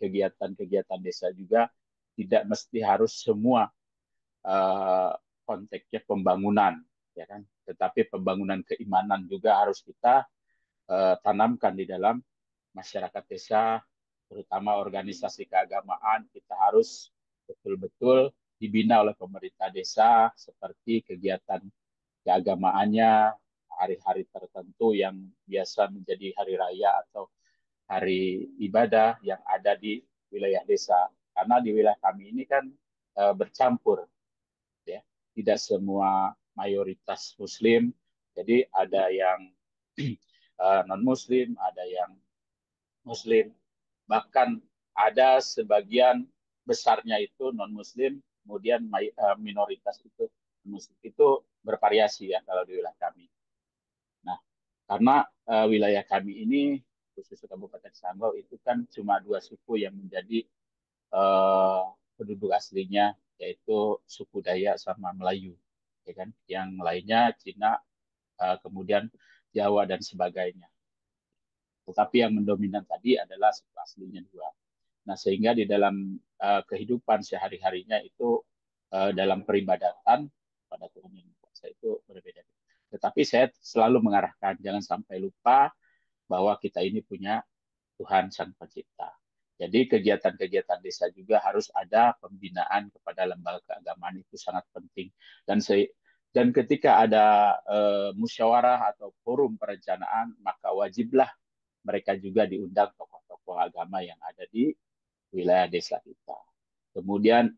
kegiatan-kegiatan desa juga tidak mesti harus semua uh, konteksnya pembangunan, ya kan, tetapi pembangunan keimanan juga harus kita tanamkan di dalam masyarakat desa, terutama organisasi keagamaan. Kita harus betul-betul dibina oleh pemerintah desa seperti kegiatan keagamaannya, hari-hari tertentu yang biasa menjadi hari raya atau hari ibadah yang ada di wilayah desa. Karena di wilayah kami ini kan bercampur, ya, tidak semua mayoritas Muslim, jadi ada yang non Muslim, ada yang Muslim, bahkan ada sebagian besarnya itu non Muslim, kemudian minoritas itu Muslim. Itu bervariasi ya kalau di wilayah kami. Nah, karena wilayah kami ini khusus Kabupaten Sanggau itu kan cuma 2 suku yang menjadi penduduk aslinya, yaitu suku Dayak sama Melayu, ya kan? Yang lainnya Cina, kemudian Jawa dan sebagainya. Tetapi yang mendominan tadi adalah suku aslinya 2. Nah, sehingga di dalam kehidupan sehari-harinya itu dalam peribadatan pada Tuhan yang Kuasa itu berbeda. Tetapi saya selalu mengarahkan jangan sampai lupa bahwa kita ini punya Tuhan Sang Pencipta. Jadi kegiatan-kegiatan desa juga harus ada pembinaan kepada lembaga keagamaan, itu sangat penting. Dan ketika ada musyawarah atau forum perencanaan, maka wajiblah mereka juga diundang tokoh-tokoh agama yang ada di wilayah desa kita. Kemudian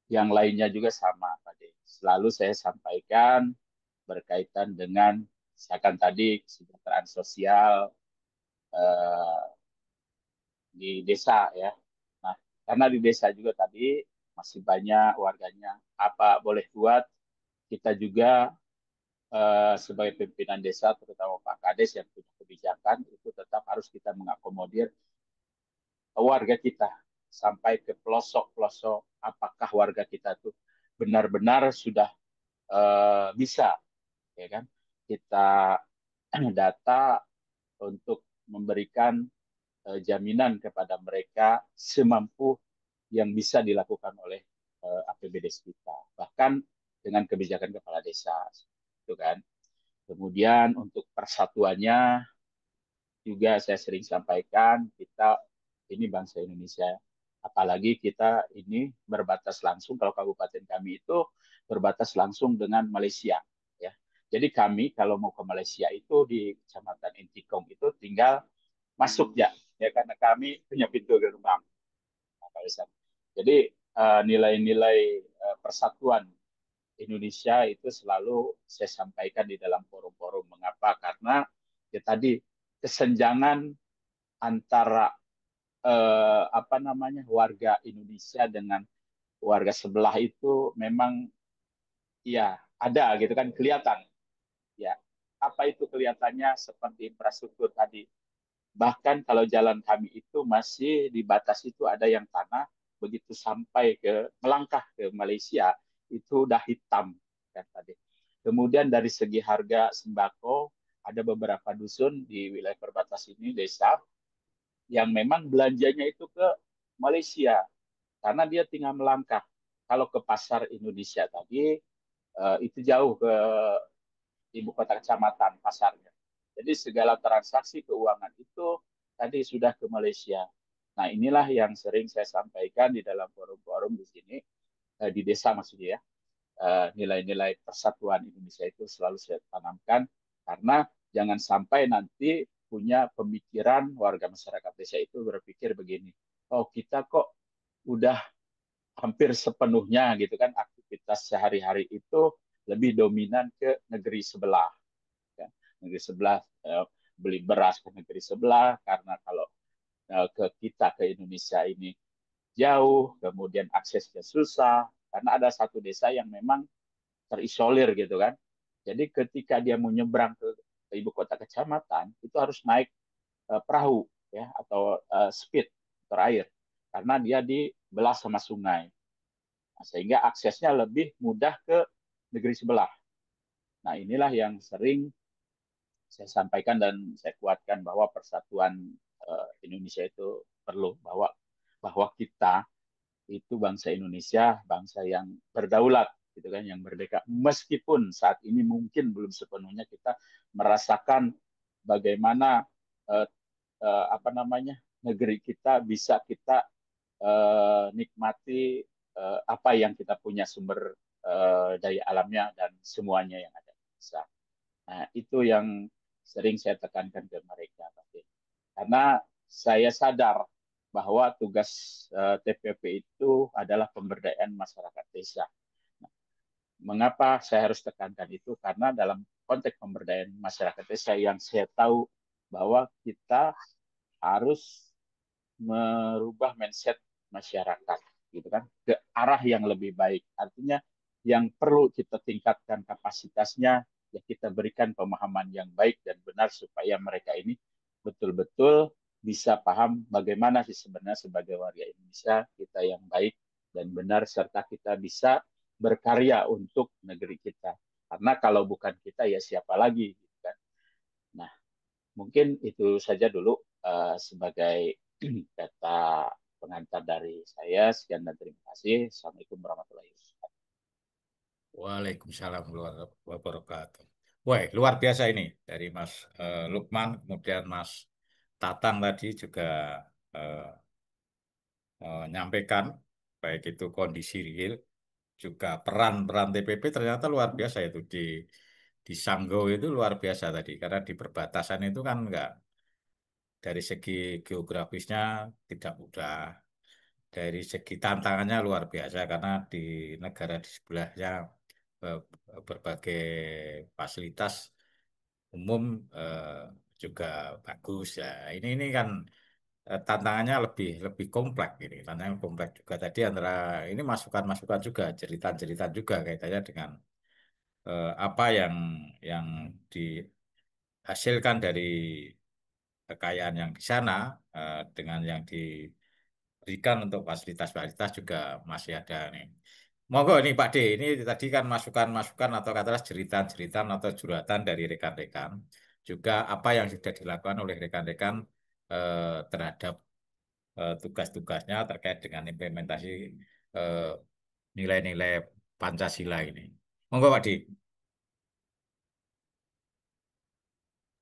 yang lainnya juga sama, Pak De. Selalu saya sampaikan berkaitan dengan misalkan tadi kesejahteraan sosial di desa ya. Nah, karena di desa juga tadi masih banyak warganya. Apa boleh buat kita juga sebagai pimpinan desa, terutama Pak Kades yang punya kebijakan, itu tetap harus kita mengakomodir warga kita sampai ke pelosok-pelosok. Apakah warga kita tuh benar-benar sudah bisa, ya kan? Kita data untuk memberikan jaminan kepada mereka semampu yang bisa dilakukan oleh APBD kita. Bahkan dengan kebijakan kepala desa, itu kan. Kemudian untuk persatuannya juga saya sering sampaikan, kita ini bangsa Indonesia, apalagi kita ini berbatas langsung, kalau kabupaten kami itu berbatas langsung dengan Malaysia, ya. Jadi kami kalau mau ke Malaysia itu di Kecamatan Intikong itu tinggal masuk ya karena kami punya pintu gerbang. Nah, jadi nilai-nilai persatuan Indonesia itu selalu saya sampaikan di dalam forum-forum. Mengapa? Karena ya tadi kesenjangan antara apa namanya warga Indonesia dengan warga sebelah itu memang ya ada gitu kan kelihatan ya. Apa itu kelihatannya seperti infrastruktur tadi. Bahkan kalau jalan kami itu masih di batas itu ada yang tanah, begitu sampai ke melangkah ke Malaysia itu udah hitam kan tadi. Kemudian dari segi harga sembako ada beberapa dusun di wilayah perbatasan ini desa yang memang belanjanya itu ke Malaysia karena dia tinggal melangkah. Kalau ke pasar Indonesia tadi itu jauh ke ibu kota kecamatan pasarnya. Jadi segala transaksi keuangan itu tadi sudah ke Malaysia. Nah, inilah yang sering saya sampaikan di dalam forum-forum di sini, di desa maksudnya ya. Nilai-nilai persatuan Indonesia itu selalu saya tanamkan karena jangan sampai nanti punya pemikiran warga masyarakat desa itu berpikir begini, oh kita kok udah hampir sepenuhnya gitu kan aktivitas sehari-hari itu lebih dominan ke negeri sebelah ya. Negeri sebelah beli beras ke negeri sebelah karena kalau ke kita ke Indonesia ini jauh, kemudian aksesnya susah karena ada satu desa yang memang terisolir gitu kan. Jadi ketika dia mau nyebrang ke ibu kota kecamatan itu harus naik perahu ya atau speed motor air karena dia dibelah sama sungai. Nah, sehingga aksesnya lebih mudah ke negeri sebelah. Nah, inilah yang sering saya sampaikan dan saya kuatkan bahwa persatuan Indonesia itu perlu bahwa kita itu bangsa Indonesia, bangsa yang berdaulat gitu kan, yang merdeka. Meskipun saat ini mungkin belum sepenuhnya kita merasakan bagaimana uh, apa namanya negeri kita bisa kita nikmati apa yang kita punya sumber daya alamnya dan semuanya yang ada di desa. Nah, itu yang sering saya tekankan ke mereka. Karena saya sadar bahwa tugas TPP itu adalah pemberdayaan masyarakat desa. Nah, mengapa saya harus tekankan itu? Karena dalam konteks pemberdayaan masyarakat desa yang saya tahu bahwa kita harus merubah mindset masyarakat gitu kan ke arah yang lebih baik. Artinya yang perlu kita tingkatkan kapasitasnya ya kita berikan pemahaman yang baik dan benar supaya mereka ini betul-betul bisa paham bagaimana sih sebenarnya sebagai warga Indonesia kita yang baik dan benar serta kita bisa berkarya untuk negeri kita. Karena kalau bukan kita ya siapa lagi gitu kan. Nah, mungkin itu saja dulu sebagai kata pengantar dari saya. Sekian dan terima kasih. Assalamualaikum warahmatullahi wabarakatuh. Waalaikumsalam warahmatullahi wabarakatuh. Wah, luar biasa ini dari Mas Lukman, kemudian Mas Tatang tadi juga eh, menyampaikan baik itu kondisi real, juga peran-peran TPP ternyata luar biasa itu di Sanggau itu luar biasa tadi karena di perbatasan itu kan enggak dari segi geografisnya tidak mudah, dari segi tantangannya luar biasa karena di negara di sebelahnya eh, berbagai fasilitas umum juga bagus ya. Ini kan tantangannya lebih lebih kompleks ini. Tantangan kompleks juga tadi antara ini masukan-masukan juga, cerita-cerita juga kaitannya dengan apa yang dihasilkan dari kekayaan yang di sana dengan yang diberikan untuk fasilitas-fasilitas juga masih ada nih. Monggo nih Pak D, ini tadi kan masukan-masukan atau katakanlah jeritan-jeritan atau curhatan dari rekan-rekan. Juga apa yang sudah dilakukan oleh rekan-rekan terhadap tugas-tugasnya terkait dengan implementasi eh, nilai-nilai Pancasila ini. Monggo Pak D.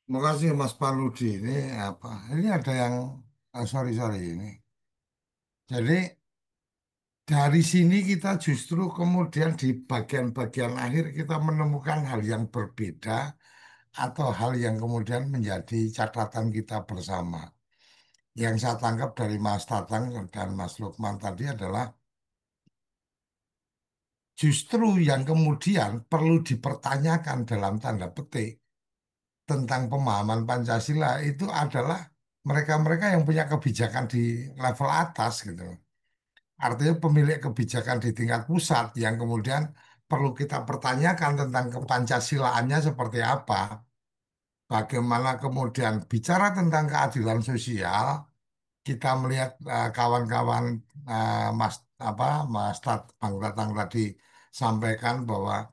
Terima kasih Mas Paludi. Ini apa? Ini ada yang sorry sorry ini. Jadi Dari sini kita justru kemudian di bagian-bagian akhir kita menemukan hal yang berbeda atau hal yang kemudian menjadi catatan kita bersama. Yang saya tangkap dari Mas Tatang dan Mas Lukman tadi adalah justru yang kemudian perlu dipertanyakan dalam tanda petik tentang pemahaman Pancasila itu adalah mereka-mereka yang punya kebijakan di level atas gitu. Artinya pemilik kebijakan di tingkat pusat yang kemudian perlu kita pertanyakan tentang kepancasilaannya seperti apa. Bagaimana kemudian bicara tentang keadilan sosial, kita melihat kawan-kawan Mas apa Bang Tatang tadi sampaikan bahwa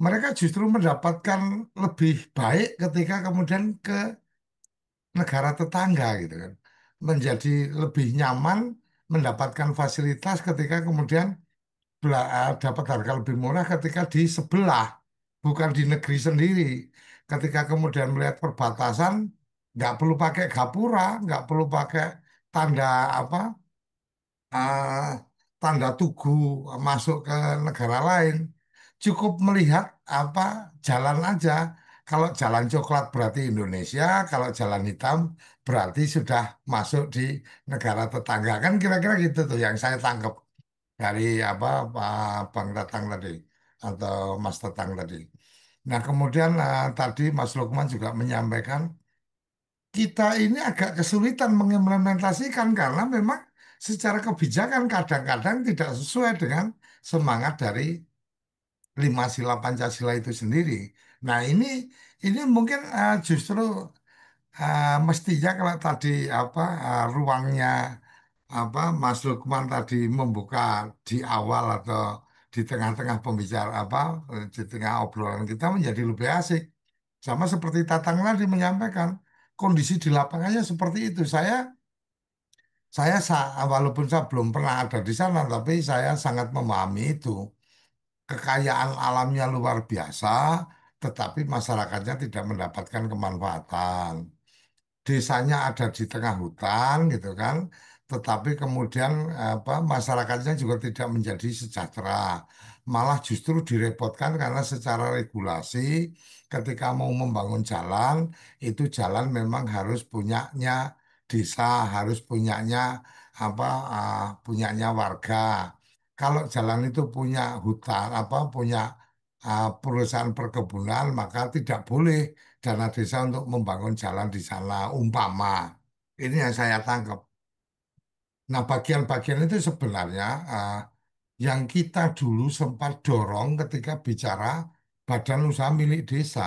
mereka justru mendapatkan lebih baik ketika kemudian ke negara tetangga gitu kan. Menjadi lebih nyaman mendapatkan fasilitas ketika kemudian dapat harga lebih murah ketika di sebelah, bukan di negeri sendiri. Ketika kemudian melihat perbatasan, nggak perlu pakai gapura, nggak perlu pakai tanda apa eh, tanda tugu masuk ke negara lain. Cukup melihat apa jalan aja. Kalau jalan coklat berarti Indonesia, kalau jalan hitam berarti sudah masuk di negara tetangga. Kan kira-kira gitu tuh yang saya tangkap dari apa Pak Bang Tatang tadi atau Mas Tatang tadi. Nah, kemudian tadi Mas Lukman juga menyampaikan kita ini agak kesulitan mengimplementasikan karena memang secara kebijakan kadang-kadang tidak sesuai dengan semangat dari lima sila Pancasila itu sendiri. Nah, ini mungkin justru mestinya kalau tadi apa ruangnya apa Mas Lukman tadi membuka di awal atau di tengah-tengah pembicara apa di tengah obrolan kita menjadi lebih asik. Sama seperti Tatang tadi menyampaikan kondisi di lapangannya seperti itu. Walaupun saya belum pernah ada di sana, tapi saya sangat memahami itu. Kekayaan alamnya luar biasa, tetapi masyarakatnya tidak mendapatkan kemanfaatan. Desanya ada di tengah hutan gitu kan, tetapi kemudian apa masyarakatnya juga tidak menjadi sejahtera, malah justru direpotkan karena secara regulasi ketika mau membangun jalan itu jalan memang harus punyanya desa, harus punyanya apa punyanya warga. Kalau jalan itu punya hutan apa punya perusahaan perkebunan maka tidak boleh dana desa untuk membangun jalan di sana umpama. Ini yang saya tangkap. Nah, bagian-bagian itu sebenarnya yang kita dulu sempat dorong ketika bicara badan usaha milik desa.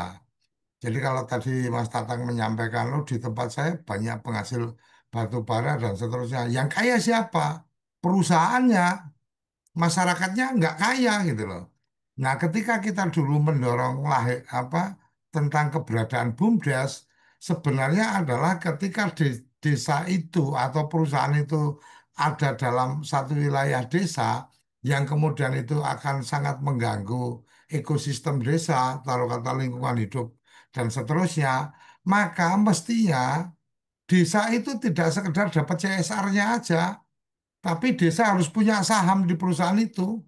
Jadi kalau tadi Mas Tatang menyampaikan, lo di tempat saya banyak penghasil batu bara dan seterusnya. Yang kaya siapa? Perusahaannya masyarakatnya nggak kaya gitu loh. Nah, ketika kita dulu mendorong lahir apa tentang keberadaan BUMDes, sebenarnya adalah ketika desa itu atau perusahaan itu ada dalam satu wilayah desa yang kemudian itu akan sangat mengganggu ekosistem desa, taruh kata lingkungan hidup dan seterusnya, maka mestinya desa itu tidak sekedar dapat CSR-nya aja, tapi desa harus punya saham di perusahaan itu.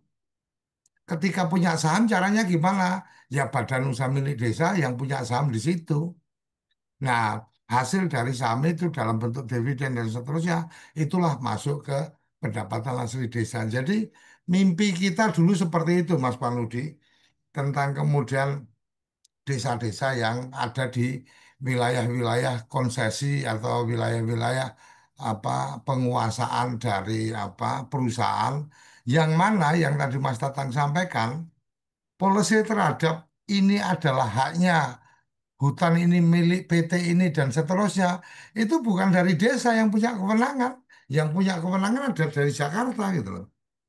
Ketika punya saham caranya gimana? Ya badan usaha milik desa yang punya saham di situ. Nah, hasil dari saham itu dalam bentuk dividen dan seterusnya, itulah masuk ke pendapatan asli desa. Jadi mimpi kita dulu seperti itu, Mas Panudi, tentang kemudian desa-desa yang ada di wilayah-wilayah konsesi atau wilayah-wilayah apa penguasaan dari apa perusahaan yang mana yang tadi Mas Tatang sampaikan polisi terhadap ini adalah haknya, hutan ini milik PT ini dan seterusnya, itu bukan dari desa yang punya kewenangan. Yang punya kewenangan ada dari Jakarta gitu loh.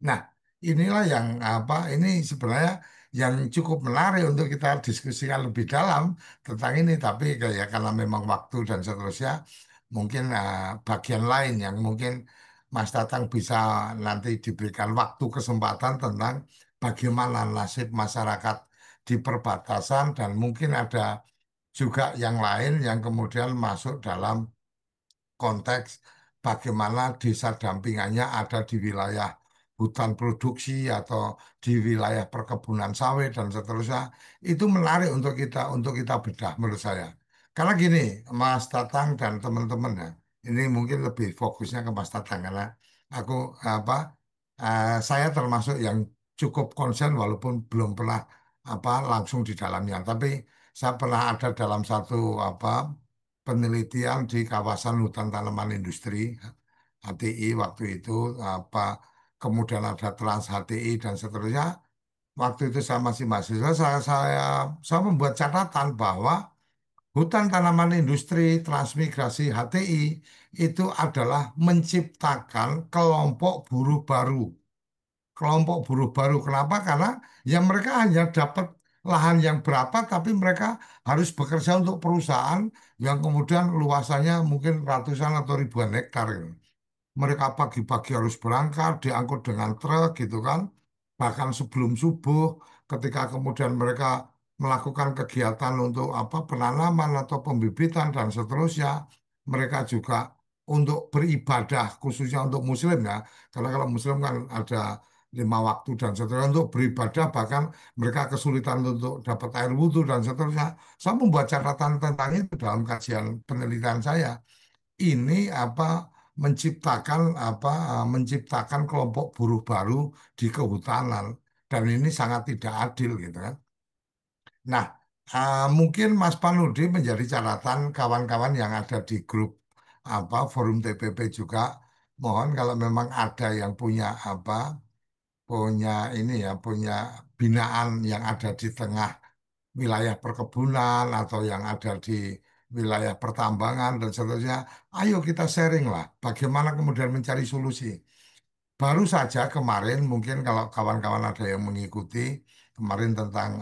Nah, inilah yang apa ini sebenarnya yang cukup menarik untuk kita diskusikan lebih dalam tentang ini. Tapi kayak karena memang waktu dan seterusnya, mungkin bagian lain yang mungkin Mas Tatang bisa nanti diberikan waktu kesempatan tentang bagaimana nasib masyarakat di perbatasan dan mungkin ada juga yang lain yang kemudian masuk dalam konteks bagaimana desa dampingannya ada di wilayah hutan produksi atau di wilayah perkebunan sawit dan seterusnya, itu menarik untuk kita bedah menurut saya. Karena gini, Mas Tatang dan teman-teman ya, ini mungkin lebih fokusnya ke Mas Tatang karena aku apa saya termasuk yang cukup concern walaupun belum pernah langsung di dalamnya, tapi saya pernah ada dalam satu penelitian di kawasan hutan tanaman industri HTI waktu itu apa kemudian ada Trans HTI dan seterusnya. Waktu itu saya masih mahasiswa, saya membuat catatan bahwa hutan tanaman industri transmigrasi HTI itu adalah menciptakan kelompok buruh baru. Kelompok buruh baru. Kenapa? Karena ya mereka hanya dapat lahan yang berapa, tapi mereka harus bekerja untuk perusahaan yang kemudian luasannya mungkin ratusan atau ribuan hektar gitu. Mereka pagi-pagi harus berangkat, diangkut dengan truk gitu kan. Bahkan sebelum subuh, ketika kemudian mereka melakukan kegiatan untuk penanaman atau pembibitan dan seterusnya, mereka juga untuk beribadah, khususnya untuk Muslim ya. Karena kalau Muslim kan ada 5 waktu dan seterusnya untuk beribadah, bahkan mereka kesulitan untuk dapat air wudhu dan seterusnya. Saya membuat catatan tentang itu dalam kajian penelitian saya ini menciptakan kelompok buruh baru di kehutanan dan ini sangat tidak adil gitu kan. Nah, mungkin Mas Panudi menjadi catatan kawan-kawan yang ada di grup forum TPP juga mohon kalau memang ada yang punya ini ya punya binaan yang ada di tengah wilayah perkebunan atau yang ada di wilayah pertambangan dan seterusnya, ayo kita sharing lah bagaimana kemudian mencari solusi. Baru saja kemarin mungkin kalau kawan-kawan ada yang mengikuti kemarin tentang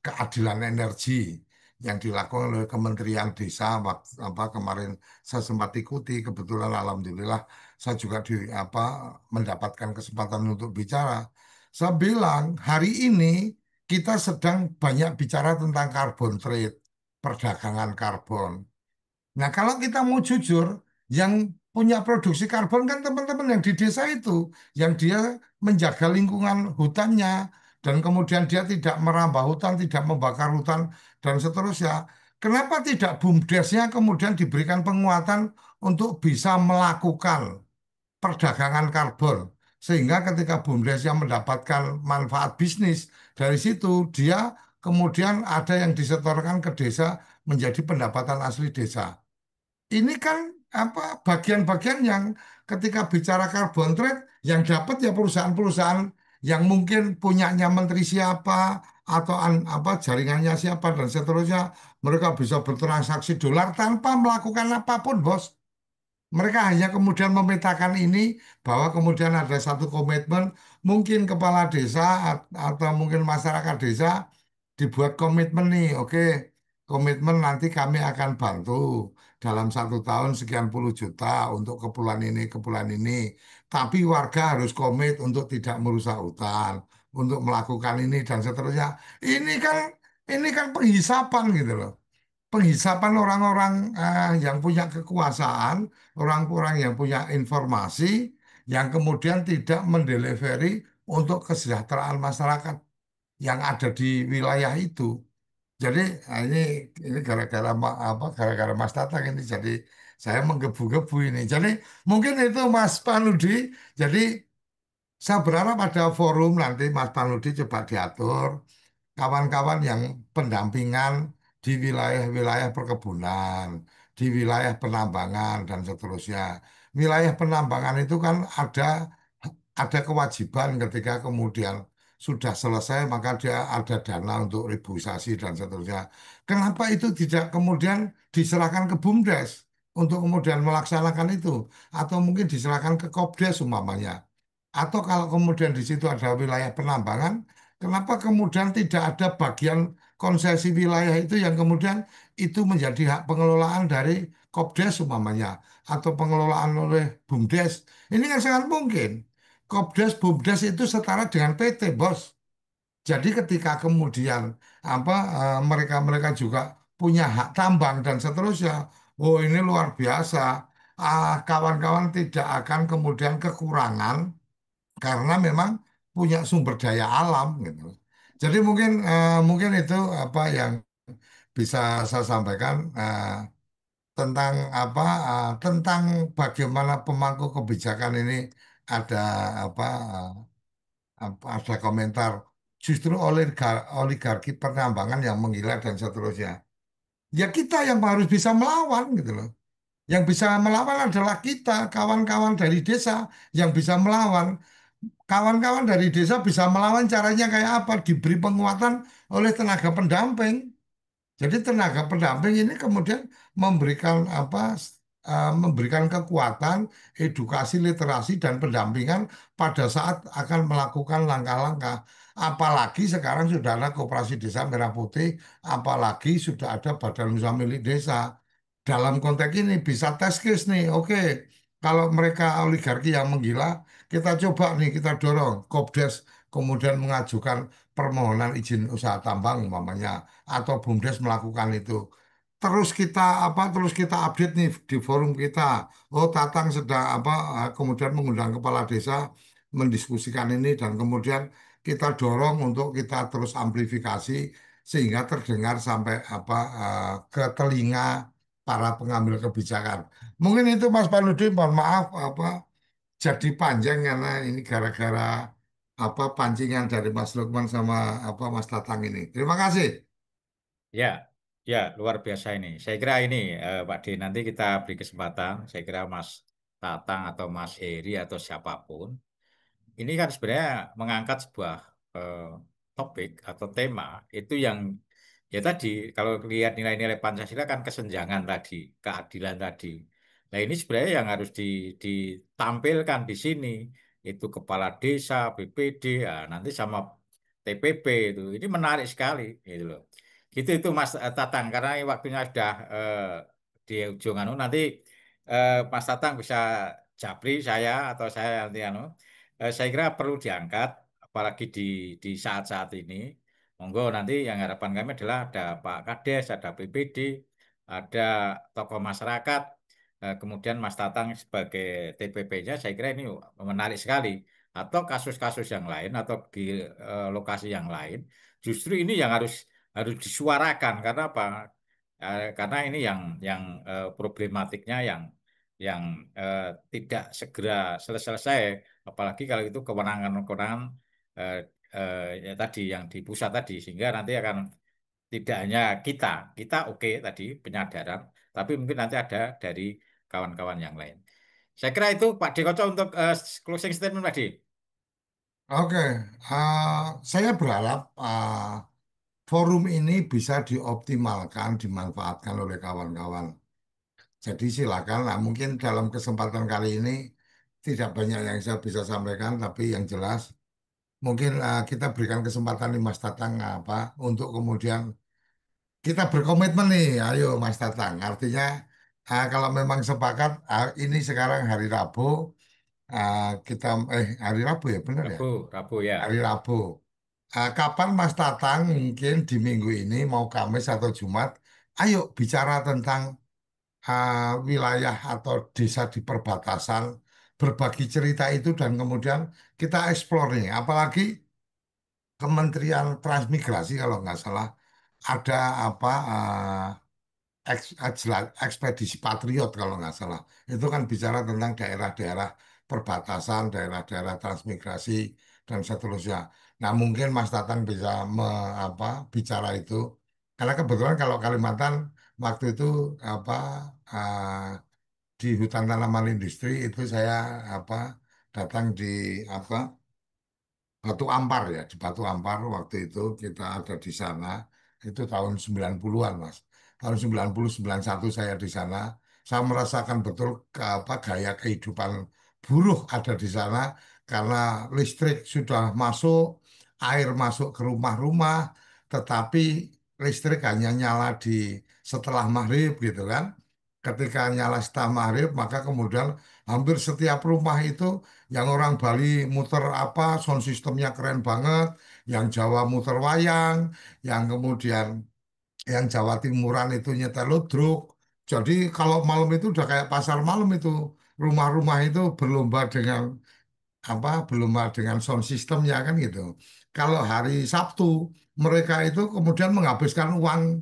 keadilan energi yang dilakukan oleh Kementerian Desa waktu kemarin saya sempat ikuti kebetulan alhamdulillah saya juga mendapatkan kesempatan untuk bicara. Saya bilang hari ini kita sedang banyak bicara tentang carbon trade, perdagangan karbon. Nah, kalau kita mau jujur, yang punya produksi karbon kan teman-teman yang di desa itu, yang dia menjaga lingkungan hutannya, dan kemudian dia tidak merambah hutan, tidak membakar hutan, dan seterusnya. Kenapa tidak BUMDesnya kemudian diberikan penguatan untuk bisa melakukan perdagangan karbon? Sehingga ketika BUMDesnya mendapatkan manfaat bisnis dari situ, dia kemudian ada yang disetorkan ke desa menjadi pendapatan asli desa. Ini kan bagian-bagian yang ketika bicara carbon trade yang dapat ya perusahaan-perusahaan yang mungkin punyanya menteri siapa atau jaringannya siapa dan seterusnya mereka bisa bertransaksi dolar tanpa melakukan apapun, bos. Mereka hanya kemudian memetakan ini bahwa kemudian ada satu komitmen, mungkin kepala desa atau mungkin masyarakat desa dibuat komitmen nih, oke, komitmen nanti kami akan bantu dalam 1 tahun sekian puluh juta untuk kepulan ini. Tapi warga harus komit untuk tidak merusak hutan, untuk melakukan ini dan seterusnya. Ini kan ini kan penghisapan gitu loh, penghisapan orang-orang yang punya kekuasaan, orang-orang yang punya informasi, yang kemudian tidak mendelivery untuk kesejahteraan masyarakat yang ada di wilayah itu. Jadi ini gara-gara Mas Tatang ini jadi saya menggebu-gebu ini. Jadi mungkin itu Mas Panudi. Jadi saya berharap ada forum nanti Mas Panudi coba diatur kawan-kawan yang pendampingan di wilayah-wilayah perkebunan, di wilayah penambangan dan seterusnya. Wilayah penambangan itu kan ada kewajiban ketika kemudian sudah selesai maka dia ada dana untuk rebuisasi dan seterusnya. Kenapa itu tidak kemudian diserahkan ke BUMDes untuk kemudian melaksanakan itu atau mungkin diserahkan ke Kopdes umpamanya. Atau kalau kemudian di situ ada wilayah penambangan, kenapa kemudian tidak ada bagian konsesi wilayah itu yang kemudian itu menjadi hak pengelolaan dari Kopdes umpamanya atau pengelolaan oleh BUMDes? Ini kan sangat mungkin. Kopdes, BUMDes itu setara dengan PT, bos. Jadi ketika kemudian mereka-mereka juga punya hak tambang dan seterusnya, oh ini luar biasa. kawan-kawan tidak akan kemudian kekurangan karena memang punya sumber daya alam gitu. Jadi mungkin itu apa yang bisa saya sampaikan tentang tentang bagaimana pemangku kebijakan ini ada apa ada komentar justru oligarki penambangan yang menggila dan seterusnya. Ya kita yang harus bisa melawan gitu loh. Yang bisa melawan adalah kita, kawan-kawan dari desa yang bisa melawan. Kawan-kawan dari desa bisa melawan caranya kayak apa? Diberi penguatan oleh tenaga pendamping. Jadi tenaga pendamping ini kemudian memberikan memberikan kekuatan, edukasi, literasi dan pendampingan pada saat akan melakukan langkah-langkah. Apalagi sekarang sudah ada Koperasi Desa Merah Putih, apalagi sudah ada Badan Usaha Milik Desa. Dalam konteks ini bisa test case nih. Oke, kalau mereka oligarki yang menggila, kita coba nih kita dorong Kopdes kemudian mengajukan permohonan izin usaha tambang umpamanya atau BUMDes melakukan itu. Terus kita update nih di forum kita. Oh, Tatang sedang kemudian mengundang kepala desa mendiskusikan ini dan kemudian kita dorong untuk kita terus amplifikasi sehingga terdengar sampai ke telinga para pengambil kebijakan. Mungkin itu Mas Panudi, mohon maaf jadi panjang karena ini gara-gara pancingan dari Mas Lukman sama Mas Tatang ini. Terima kasih. Ya, ya luar biasa ini. Saya kira ini Pak D nanti kita beri kesempatan. Saya kira Mas Tatang atau Mas Heri atau siapapun ini kan sebenarnya mengangkat sebuah eh, topik atau tema itu yang ya tadi kalau lihat nilai-nilai Pancasila kan kesenjangan tadi, keadilan tadi. Nah ini sebenarnya yang harus ditampilkan di sini itu kepala desa, BPD, ah, nanti sama TPP itu. Ini menarik sekali gitu loh. Gitu itu Mas Tatang karena ini waktunya sudah di ujung anu nanti Mas Tatang bisa japri saya atau saya nanti anu saya kira perlu diangkat, apalagi di saat-saat ini. Monggo nanti yang harapan kami adalah ada Pak Kades, ada BPD, ada tokoh masyarakat, kemudian Mas Tatang sebagai TPP-nya, saya kira ini menarik sekali. Atau kasus-kasus yang lain atau di lokasi yang lain, justru ini yang harus harus disuarakan karena apa? Karena ini yang problematiknya yang eh, tidak segera selesai, apalagi kalau itu kewenangan-kewenangan eh, ya tadi yang di pusat tadi, sehingga nanti akan tidak hanya kita oke tadi penyadaran, tapi mungkin nanti ada dari kawan-kawan yang lain. Saya kira itu Pak Dekoco untuk closing statement Pak D. Oke, saya berharap forum ini bisa dioptimalkan, dimanfaatkan oleh kawan-kawan. Jadi silakan lah, mungkin dalam kesempatan kali ini tidak banyak yang saya bisa sampaikan, tapi yang jelas mungkin kita berikan kesempatan nih Mas Tatang untuk kemudian kita berkomitmen nih, ayo Mas Tatang. Artinya kalau memang sepakat ini sekarang hari Rabu, ah, kita hari Rabu ya benar ya? Rabu, Rabu ya. Hari Rabu. Kapan Mas Tatang mungkin di minggu ini mau Kamis atau Jumat, ayo bicara tentang wilayah atau desa di perbatasan, berbagi cerita itu dan kemudian kita eksplor nih. Apalagi Kementerian Transmigrasi kalau nggak salah ada ekspedisi Patriot kalau nggak salah. Itu kan bicara tentang daerah-daerah perbatasan, daerah-daerah transmigrasi dan seterusnya. Nah, mungkin Mas Tatang bisa bicara itu. Karena kebetulan kalau Kalimantan waktu itu apa di hutan tanaman industri itu saya apa datang di apa Batu Ampar ya, di Batu Ampar waktu itu kita ada di sana, itu tahun 90-an Mas. Tahun 90 91 saya di sana, saya merasakan betul gaya kehidupan buruh ada di sana karena listrik sudah masuk, air masuk ke rumah-rumah, tetapi listrik hanya nyala di setelah maghrib gitu kan. Ketika nyala setelah maghrib, maka kemudian hampir setiap rumah itu yang orang Bali muter sound systemnya keren banget, yang Jawa muter wayang, yang kemudian yang Jawa Timuran itu nyetel ludruk, Jadi kalau malam itu udah kayak pasar malam itu. Rumah-rumah itu berlomba dengan berlomba dengan sound systemnya kan gitu. Kalau hari Sabtu mereka itu kemudian menghabiskan uang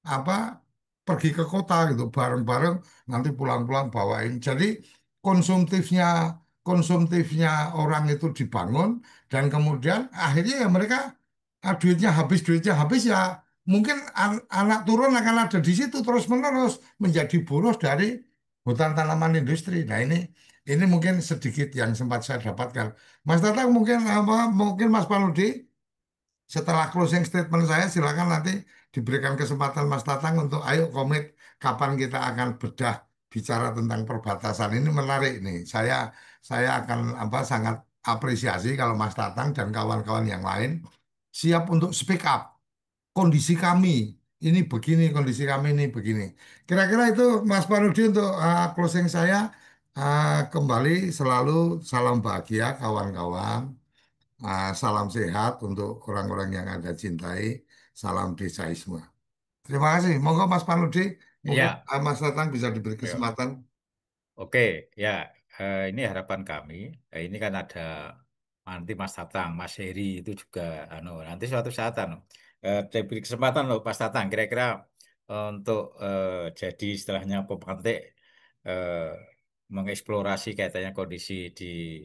apa pergi ke kota gitu bareng-bareng nanti pulang-pulang bawain. Jadi konsumtifnya konsumtifnya orang itu dibangun dan kemudian akhirnya ya mereka duitnya habis ya mungkin anak turun akan ada di situ terus-menerus menjadi buruh dari hutan tanaman industri. Nah ini mungkin sedikit yang sempat saya dapatkan. Mas Tatang mungkin mungkin Mas Paludi setelah closing statement saya, silakan nanti diberikan kesempatan Mas Tatang untuk ayo komit kapan kita akan bedah bicara tentang perbatasan ini menarik nih. Saya akan sangat apresiasi kalau Mas Tatang dan kawan-kawan yang lain siap untuk speak up. Kondisi kami ini begini, kondisi kami ini begini. Kira-kira itu Mas Parudi untuk closing saya. Kembali selalu salam bahagia kawan-kawan. Salam sehat untuk orang-orang yang Anda cintai. Salam desaisme. Terima kasih. Monggo Mas Panudi, mungkin Ya, Mas Tatang bisa diberi ya. kesempatan. Oke, ya, ini harapan kami. Ini kan ada nanti Mas Tatang, Mas Heri itu juga, nanti suatu saat, diberi kesempatan loh Mas Tatang, kira-kira untuk jadi istilahnya pemantik, eh, mengeksplorasi kaitannya kondisi di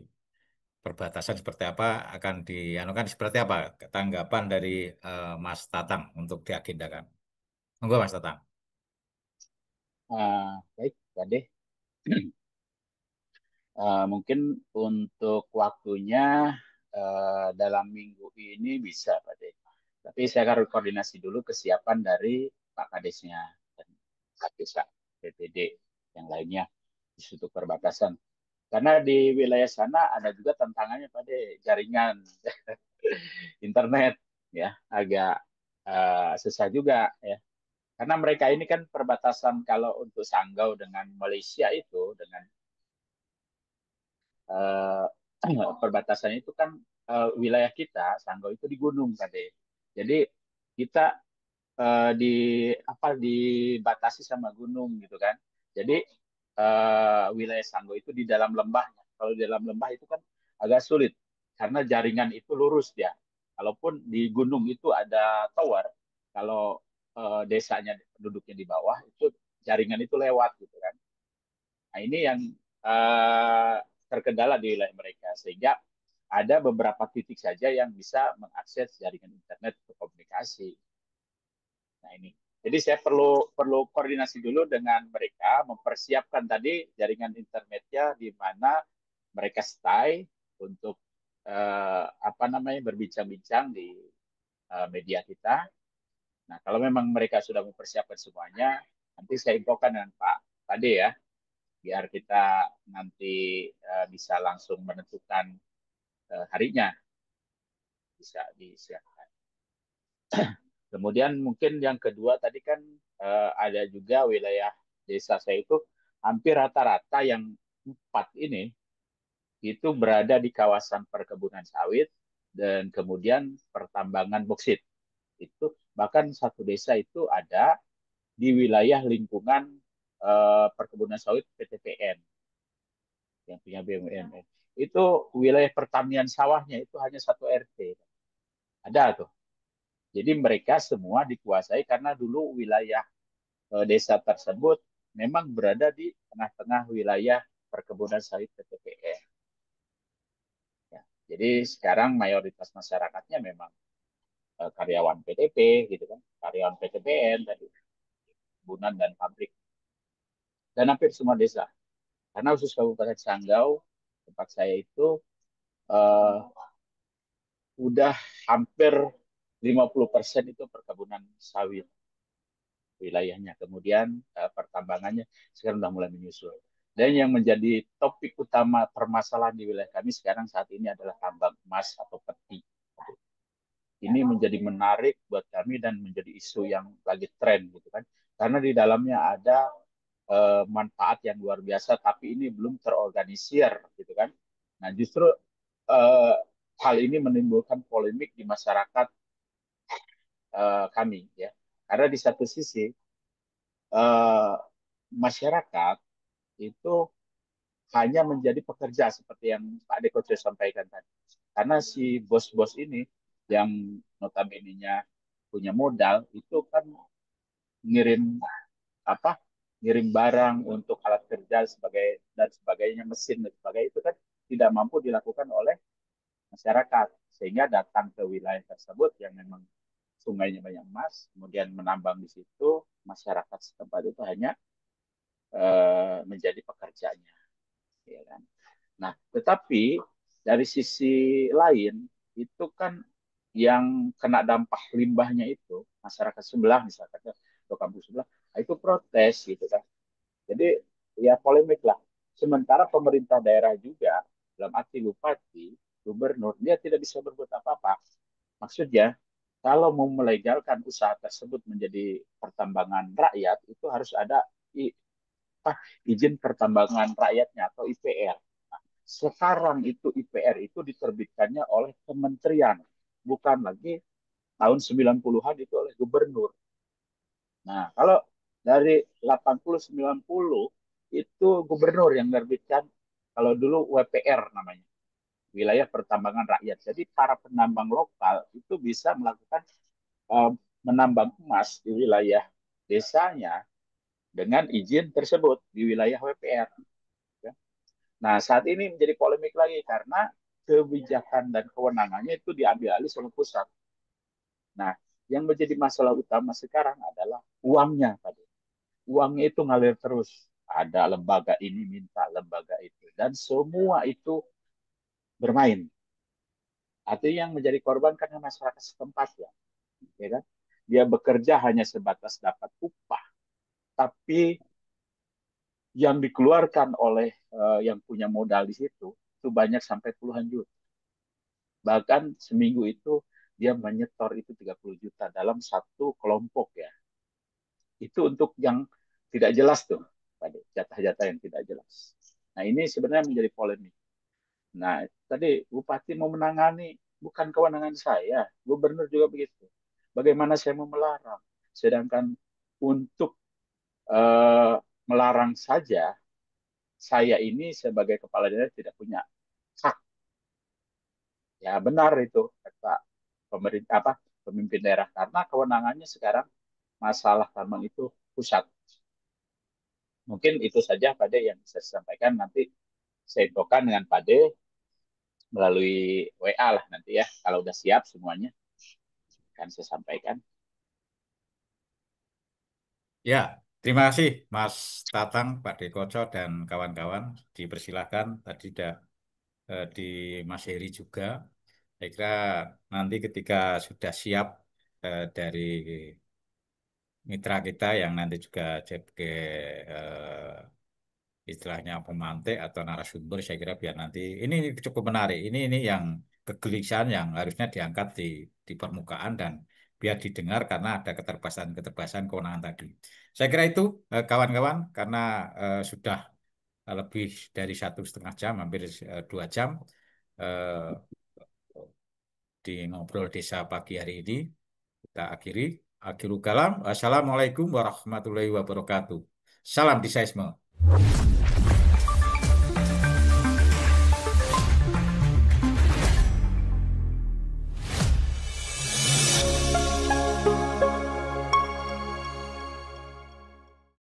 perbatasan seperti apa, akan dianukan seperti apa tanggapan dari Mas Tatang untuk diagendakan. Monggo Mas Tatang. Baik, Pak Ade. Mungkin untuk waktunya dalam minggu ini bisa, Pak Ade. Tapi saya akan koordinasi dulu kesiapan dari Pak Kadesnya dan Pak Desa, BPD, yang lainnya di situ perbatasan. Karena di wilayah sana ada juga tantangannya pada jaringan internet, ya agak susah juga ya. Karena mereka ini kan perbatasan kalau untuk Sanggau dengan Malaysia itu dengan eh, perbatasannya itu kan wilayah kita Sanggau itu di gunung tadi. Jadi kita di dibatasi sama gunung gitu kan. Jadi wilayah Sanggau itu di dalam lembahnya. Kalau di dalam lembah itu kan agak sulit karena jaringan itu lurus dia. Kalaupun di gunung itu ada tower, kalau desanya penduduknya di bawah itu jaringan itu lewat gitu kan. Nah ini yang eh, terkendala di wilayah mereka sehingga ada beberapa titik saja yang bisa mengakses jaringan internet untuk komunikasi. Nah ini. Jadi saya perlu perlu koordinasi dulu dengan mereka, mempersiapkan tadi jaringan internetnya di mana mereka stay untuk berbincang-bincang di media kita. Nah kalau memang mereka sudah mempersiapkan semuanya, nanti saya infokan dengan Pak Tade ya, biar kita nanti bisa langsung menentukan harinya bisa disiapkan. Kemudian mungkin yang kedua tadi kan ada juga wilayah desa saya itu hampir rata-rata yang 4 ini itu berada di kawasan perkebunan sawit dan kemudian pertambangan boksit. Itu bahkan satu desa itu ada di wilayah lingkungan perkebunan sawit PTPN yang punya BUMN. Itu wilayah pertanian sawahnya itu hanya satu RT. Ada tuh. Jadi mereka semua dikuasai karena dulu wilayah desa tersebut memang berada di tengah-tengah wilayah perkebunan sawit PTPN. Ya. Jadi sekarang mayoritas masyarakatnya memang karyawan PTP gitu kan, karyawan PTPN tadi, perkebunan dan pabrik dan hampir semua desa. Karena khusus Kabupaten Sanggau tempat saya itu uh, udah hampir 50% itu perkebunan sawit wilayahnya. Kemudian pertambangannya sekarang sudah mulai menyusul. Dan yang menjadi topik utama permasalahan di wilayah kami sekarang saat ini adalah tambang emas atau peti. Ini menjadi menarik buat kami dan menjadi isu yang lagi tren gitu kan. Karena di dalamnya ada manfaat yang luar biasa tapi ini belum terorganisir gitu kan. Nah, justru eh, hal ini menimbulkan polemik di masyarakat kami ya. Karena di satu sisi masyarakat itu hanya menjadi pekerja seperti yang Pak Deko sudah sampaikan tadi. Karena si bos-bos ini yang notabene-nya punya modal itu kan ngirim apa? Ngirim barang untuk alat kerja sebagai dan sebagainya, mesin dan sebagainya itu kan tidak mampu dilakukan oleh masyarakat, sehingga datang ke wilayah tersebut yang memang sungainya banyak emas, kemudian menambang di situ, masyarakat setempat itu hanya menjadi pekerjanya, ya kan. Nah, tetapi dari sisi lain itu kan yang kena dampak limbahnya itu masyarakat sebelah misalkan atau kampung sebelah, nah itu protes gitu kan. Jadi ya polemik lah. Sementara pemerintah daerah juga dalam arti bupati, gubernur, dia tidak bisa berbuat apa-apa. Maksudnya kalau mau melegalkan usaha tersebut menjadi pertambangan rakyat itu harus ada apa, izin pertambangan rakyatnya atau IPR. Nah, sekarang itu IPR itu diterbitkannya oleh kementerian, bukan lagi tahun 90-an itu oleh gubernur. Nah, kalau dari 80-90 itu gubernur yang menerbitkan, kalau dulu WPR namanya, wilayah pertambangan rakyat. Jadi para penambang lokal itu bisa melakukan uh, menambang emas di wilayah desanya dengan izin tersebut di wilayah WPR. Ya. Nah, saat ini menjadi polemik lagi karena kebijakan dan kewenangannya itu diambil alih oleh pusat. Nah, yang menjadi masalah utama sekarang adalah uangnya tadi. Uangnya itu ngalir terus. Ada lembaga ini minta lembaga itu. Dan semua itu bermain. Artinya yang menjadi korban karena masyarakat setempat ya kan? Dia bekerja hanya sebatas dapat upah. Tapi yang dikeluarkan oleh yang punya modal di situ itu banyak sampai puluhan juta. Bahkan seminggu itu dia menyetor itu 30 juta dalam satu kelompok ya. Itu untuk yang tidak jelas tuh, jatah-jatah yang tidak jelas. Nah ini sebenarnya menjadi polemik. Nah tadi Bupati mau menangani, bukan kewenangan saya, Gubernur juga begitu. Bagaimana saya mau melarang? Sedangkan untuk eh, melarang saja, saya ini sebagai kepala daerah tidak punya hak. Ya benar itu kata pemerintah apa pemimpin daerah karena kewenangannya sekarang masalah tambang itu pusat. Mungkin itu saja Pak De yang bisa saya sampaikan. Nanti saya infokan dengan Pak De melalui WA lah nanti ya. Kalau udah siap semuanya akan saya sampaikan. Ya, terima kasih Mas Tatang, Pak Dekoco, dan kawan-kawan. Dipersilahkan, tadi sudah di Mas Heri juga. Saya kira nanti ketika sudah siap dari mitra kita yang nanti juga sebagai istilahnya pemantik atau narasumber, saya kira biar nanti ini cukup menarik. Ini yang kegelisahan yang harusnya diangkat di permukaan dan biar didengar karena ada keterbatasan-keterbatasan kewenangan tadi. Saya kira itu kawan-kawan karena sudah lebih dari 1,5 jam, hampir 2 jam eh, di ngobrol desa pagi hari ini. Kita akhiri. Akhirul kalam. Assalamualaikum warahmatullahi wabarakatuh. Salam desaisme.